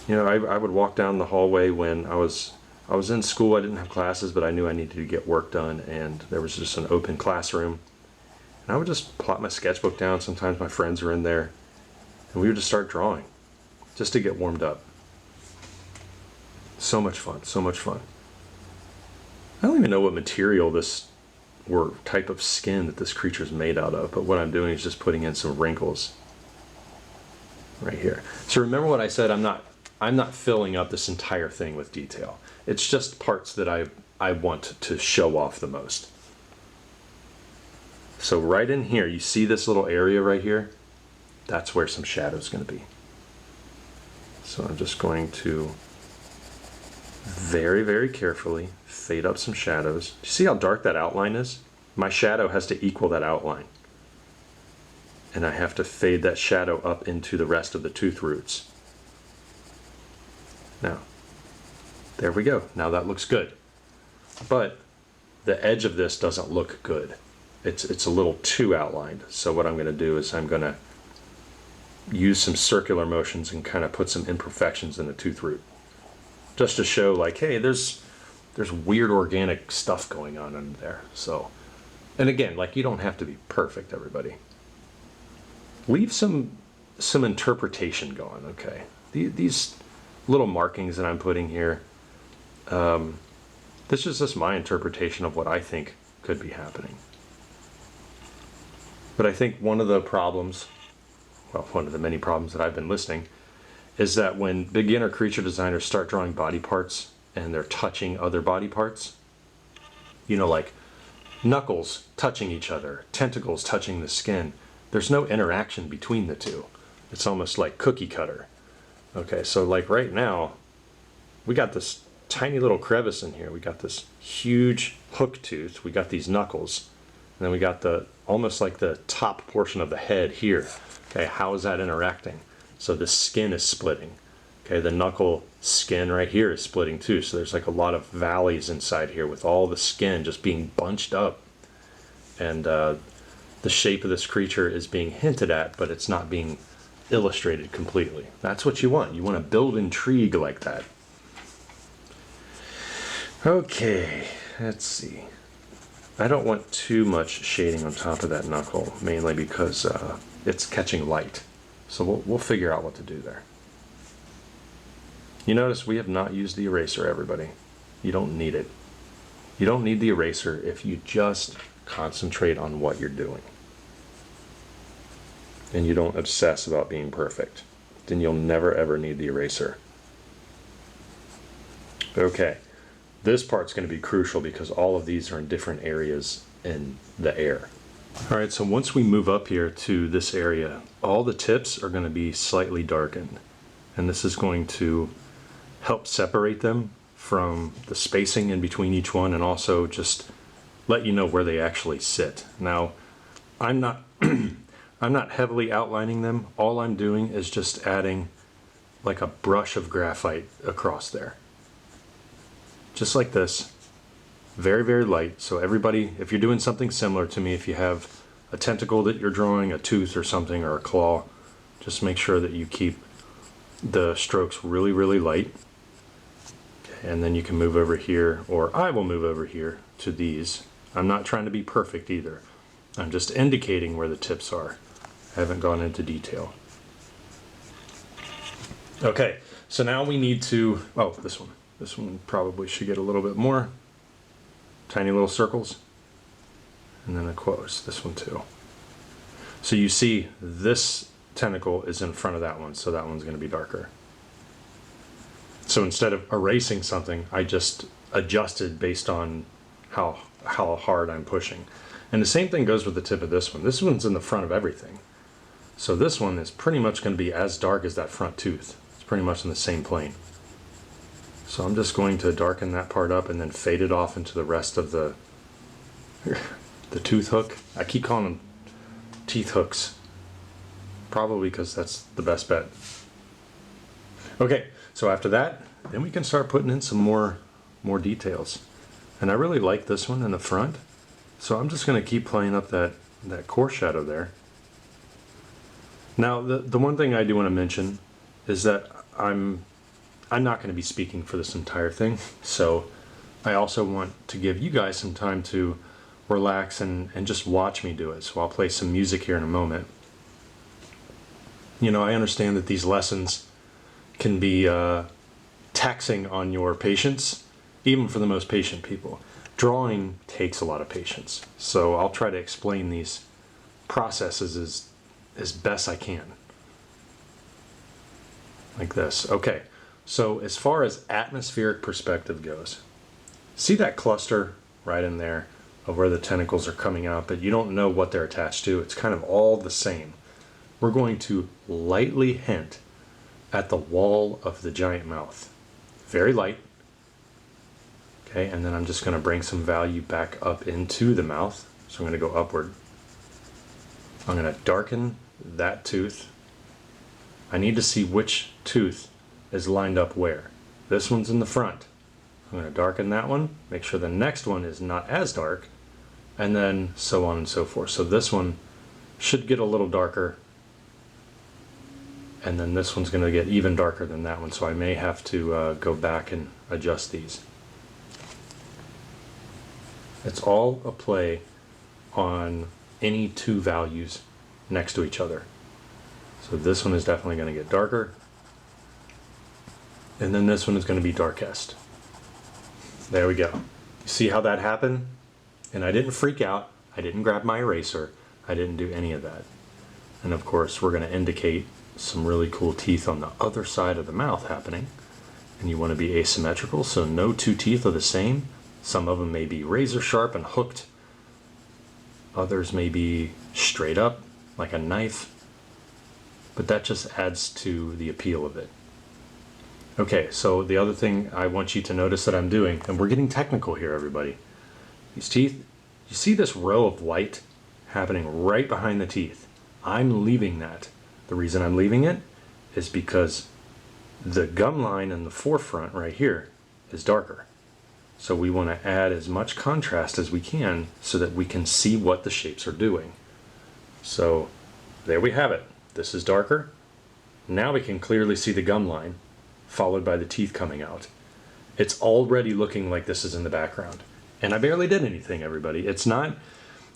I would walk down the hallway when I was in school. I didn't have classes, but I knew I needed to get work done, and there was just an open classroom. And I would just plop my sketchbook down. Sometimes my friends were in there, and we would just start drawing, just to get warmed up. So much fun, so much fun. I don't even know what material this or type of skin that this creature is made out of, but what I'm doing is just putting in some wrinkles right here. So remember what I said, I'm not filling up this entire thing with detail. It's just parts that I want to show off the most. So right in here, you see this little area right here? That's where some shadow is going to be. So I'm just going to very, very carefully fade up some shadows. You see how dark that outline is? My shadow has to equal that outline. And I have to fade that shadow up into the rest of the tooth roots. Now, There we go. Now that looks good. But the edge of this doesn't look good. It's a little too outlined. So what I'm going to do is I'm going to use some circular motions and kind of put some imperfections in the tooth root. Just to show like, hey, there's weird organic stuff going on in there. So, and again, like you don't have to be perfect, everybody. Leave some interpretation going, okay? These little markings that I'm putting here, this is just my interpretation of what I think could be happening. But I think one of the problems, well, one of the many problems that I've been listening, is that when beginner creature designers start drawing body parts and they're touching other body parts, you know, like knuckles touching each other, tentacles touching the skin, there's no interaction between the two. It's almost like cookie cutter. Okay, so like right now, we got this tiny little crevice in here. We got this huge hook tooth. We got these knuckles. And then we got the almost like the top portion of the head here. Okay, how is that interacting? So the skin is splitting. Okay, the knuckle skin right here is splitting too. So there's like a lot of valleys inside here with all the skin just being bunched up. And the shape of this creature is being hinted at, but it's not being illustrated completely. That's what you want. You want to build intrigue like that. Okay, let's see. I don't want too much shading on top of that knuckle, mainly because it's catching light. So we'll figure out what to do there. You notice we have not used the eraser, everybody. You don't need it. You don't need the eraser if you just concentrate on what you're doing. And you don't obsess about being perfect. Then you'll never ever need the eraser. Okay. This part's going to be crucial because all of these are in different areas in the air. All right, so once we move up here to this area, all the tips are going to be slightly darkened. And this is going to help separate them from the spacing in between each one and also just let you know where they actually sit. Now, I'm not I'm not heavily outlining them. All I'm doing is just adding like a brush of graphite across there. Just like this, very, very light. So everybody, if you're doing something similar to me, if you have a tentacle that you're drawing, a tooth or something, or a claw, just make sure that you keep the strokes really, really light. And then you can move over here, or I will move over here to these. I'm not trying to be perfect either. I'm just indicating where the tips are. I haven't gone into detail. Okay, so now we need to, oh, this one. This one probably should get a little bit more. Tiny little circles. And then of course, this one too. So you see this tentacle is in front of that one, so that one's going to be darker. So instead of erasing something, I just adjusted based on how hard I'm pushing. And the same thing goes with the tip of this one. This one's in the front of everything. So this one is pretty much going to be as dark as that front tooth. It's pretty much in the same plane. So I'm just going to darken that part up and then fade it off into the rest of the tooth hook. I keep calling them teeth hooks. Probably because that's the best bet. Okay, so after that, then we can start putting in some more details. And I really like this one in the front. So I'm just going to keep playing up that core shadow there. Now, the one thing I do want to mention is that I'm not going to be speaking for this entire thing, so I also want to give you guys some time to relax and just watch me do it. So I'll play some music here in a moment. You know, I understand that these lessons can be taxing on your patience, even for the most patient people. Drawing takes a lot of patience, so I'll try to explain these processes as best I can. Like this. Okay. So as far as atmospheric perspective goes, see that cluster right in there of where the tentacles are coming out, but you don't know what they're attached to. It's kind of all the same. We're going to lightly hint at the wall of the giant mouth. Very light. Okay, and then I'm just going to bring some value back up into the mouth. So I'm going to go upward. I'm going to darken that tooth. I need to see which tooth is lined up where. This one's in the front. I'm going to darken that one, make sure the next one is not as dark, and then so on and so forth. So this one should get a little darker, and then this one's going to get even darker than that one, so I may have to go back and adjust these. It's all a play on any two values next to each other. So this one is definitely going to get darker, and then this one is going to be darkest. There we go. You see how that happened? And I didn't freak out. I didn't grab my eraser. I didn't do any of that. And of course, we're going to indicate some really cool teeth on the other side of the mouth happening. And you want to be asymmetrical, so no two teeth are the same. Some of them may be razor sharp and hooked. Others may be straight up, like a knife. But that just adds to the appeal of it. Okay, so the other thing I want you to notice that I'm doing, and we're getting technical here, everybody. These teeth, you see this row of white happening right behind the teeth. I'm leaving that. The reason I'm leaving it is because the gum line in the forefront right here is darker. So we want to add as much contrast as we can so that we can see what the shapes are doing. So there we have it. This is darker. Now we can clearly see the gum line followed by the teeth coming out. It's already looking like this is in the background. And I barely did anything, everybody. It's not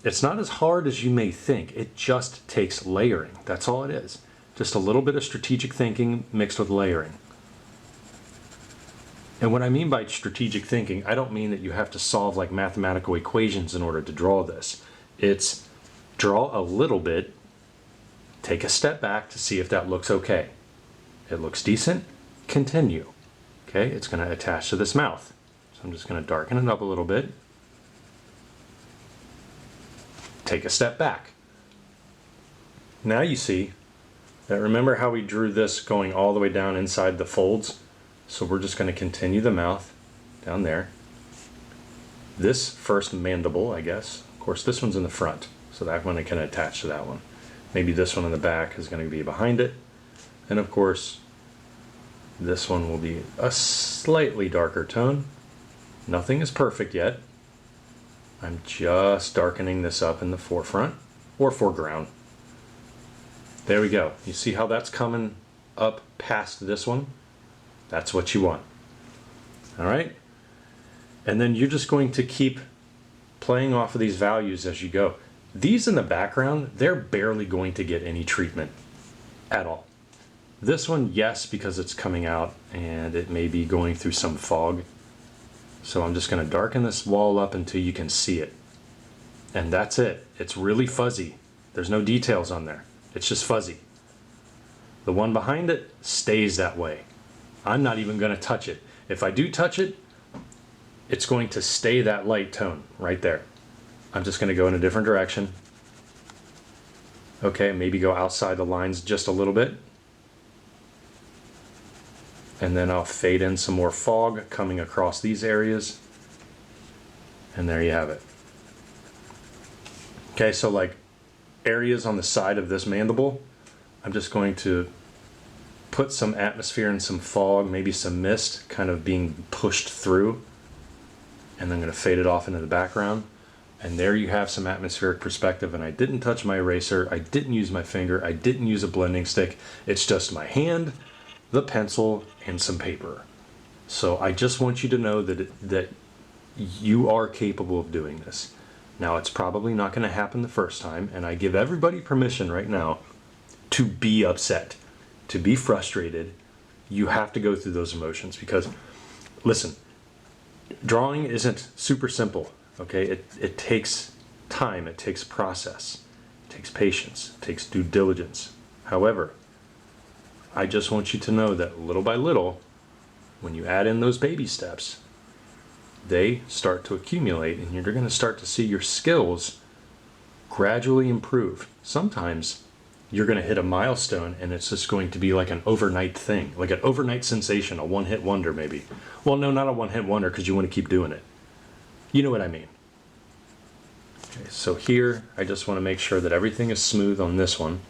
as hard as you may think. It just takes layering. That's all it is. Just a little bit of strategic thinking mixed with layering. And what I mean by strategic thinking, I don't mean that you have to solve like mathematical equations in order to draw this. It's draw a little bit, take a step back to see if that looks okay. It looks decent, continue. Okay, it's going to attach to this mouth. So I'm just going to darken it up a little bit. Take a step back. Now you see that, remember how we drew this going all the way down inside the folds? So we're just going to continue the mouth down there. This first mandible, I guess. Of course, this one's in the front, so that one I can attach to that one. Maybe this one in the back is going to be behind it. And of course, this one will be a slightly darker tone. Nothing is perfect yet. I'm just darkening this up in the forefront or foreground. There we go. You see how that's coming up past this one? That's what you want. All right? And then you're just going to keep playing off of these values as you go. These in the background, they're barely going to get any treatment at all. This one, yes, because it's coming out and it may be going through some fog. So I'm just going to darken this wall up until you can see it. And that's it. It's really fuzzy. There's no details on there. It's just fuzzy. The one behind it stays that way. I'm not even going to touch it. If I do touch it, it's going to stay that light tone right there. I'm just going to go in a different direction. Okay, maybe go outside the lines just a little bit. And then I'll fade in some more fog coming across these areas. And there you have it. Okay, so like areas on the side of this mandible, I'm just going to put some atmosphere and some fog, maybe some mist kind of being pushed through. And I'm going to fade it off into the background. And there you have some atmospheric perspective. And I didn't touch my eraser. I didn't use my finger. I didn't use a blending stick. It's just my hand, the pencil, and some paper. So I just want you to know that you are capable of doing this. Now, it's probably not going to happen the first time, and I give everybody permission right now to be upset, to be frustrated. You have to go through those emotions because, listen, drawing isn't super simple, okay? It takes time, it takes process, it takes patience, it takes due diligence. However, I just want you to know that little by little, when you add in those baby steps, they start to accumulate and you're going to start to see your skills gradually improve. Sometimes you're going to hit a milestone and it's just going to be like an overnight thing, like an overnight sensation, a one-hit wonder maybe. Well, no, not a one-hit wonder because you want to keep doing it. You know what I mean. Okay, so here I just want to make sure that everything is smooth on this one.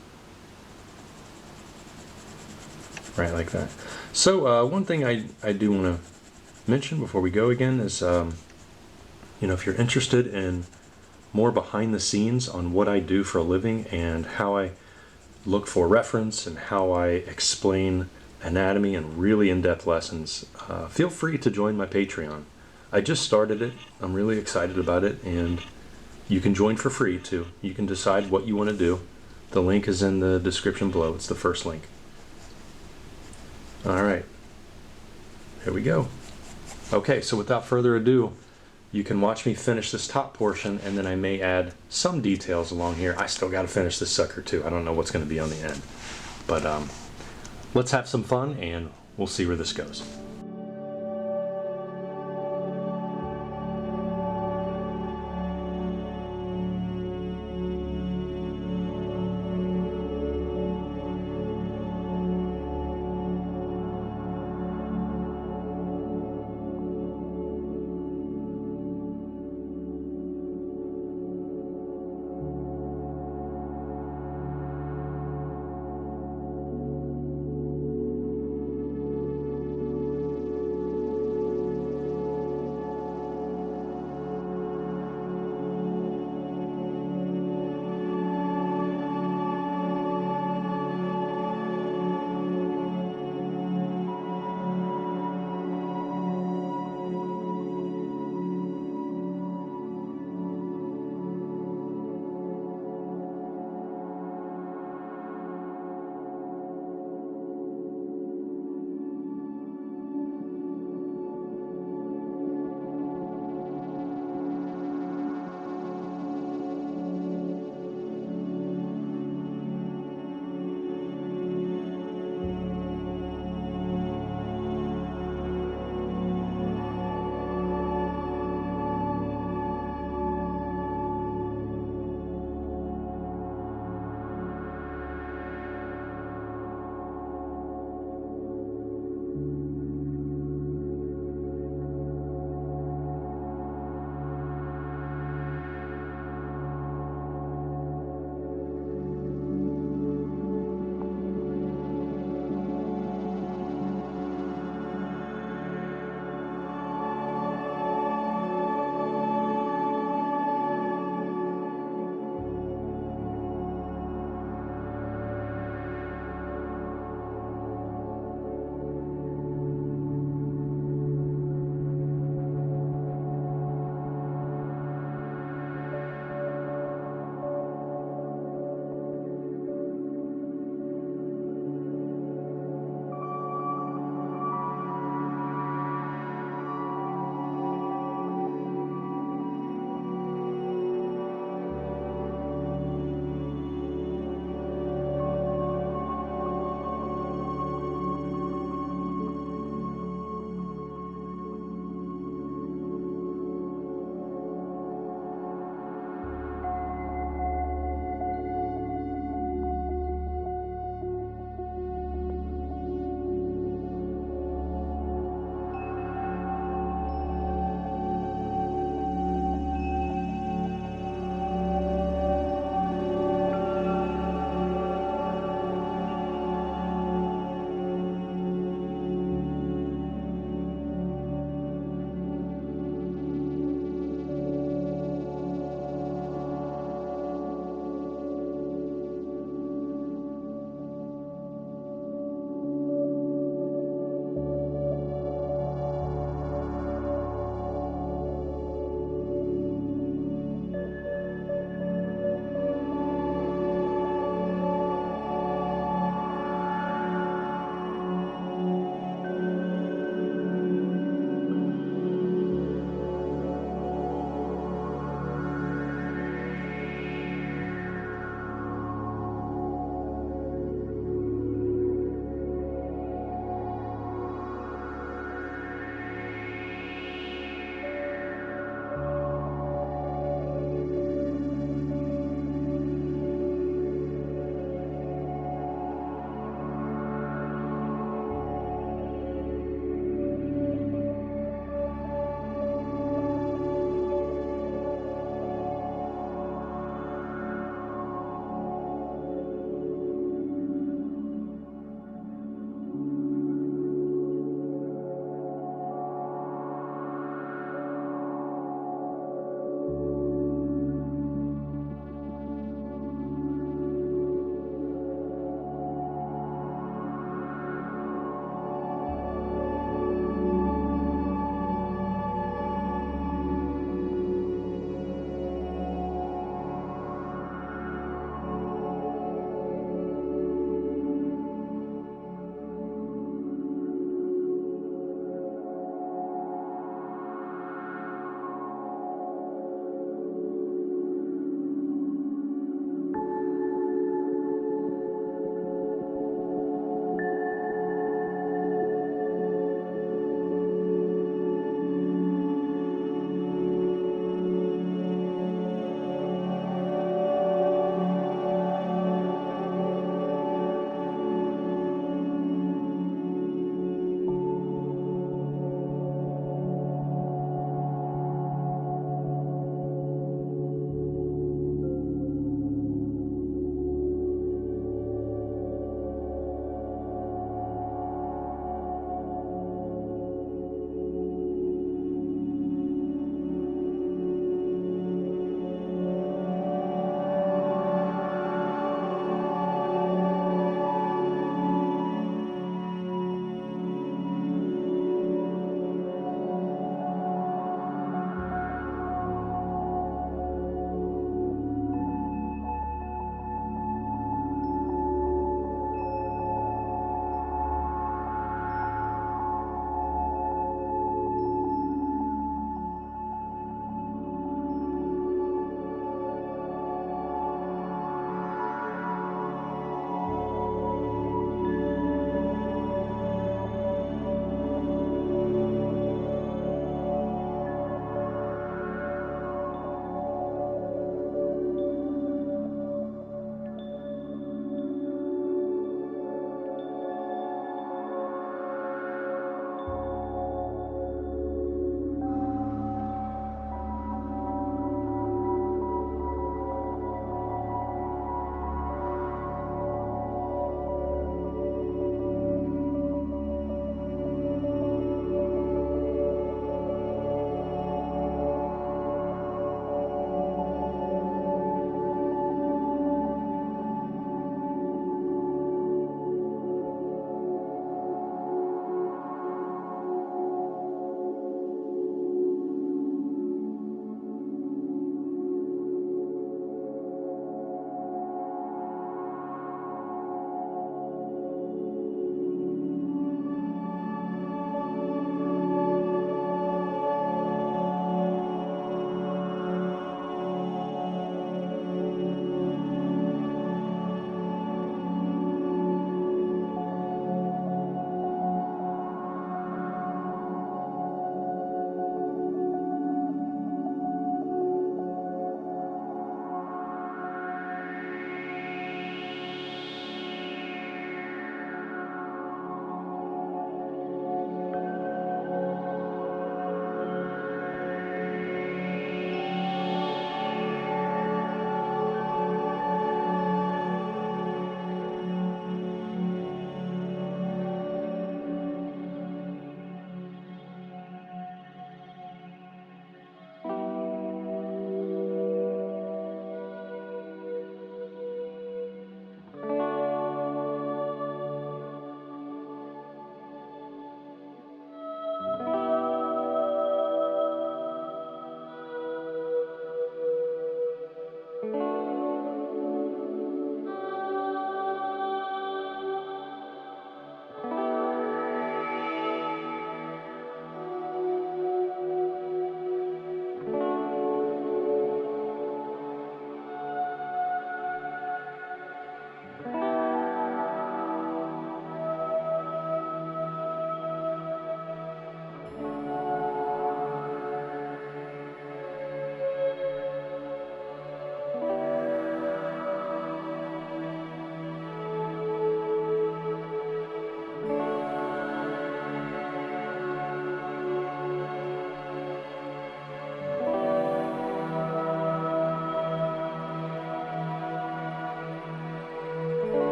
Right, like that. So one thing I do want to mention before we go again is, if you're interested in more behind the scenes on what I do for a living and how I look for reference and how I explain anatomy and really in-depth lessons, feel free to join my Patreon. I just started it. I'm really excited about it, and you can join for free too. You can decide what you want to do. The link is in the description below. It's the first link. All right, here we go. Okay, so without further ado, you can watch me finish this top portion, and then I may add some details along here. I still got to finish this sucker too. I don't know what's going to be on the end, but let's have some fun and we'll see where this goes.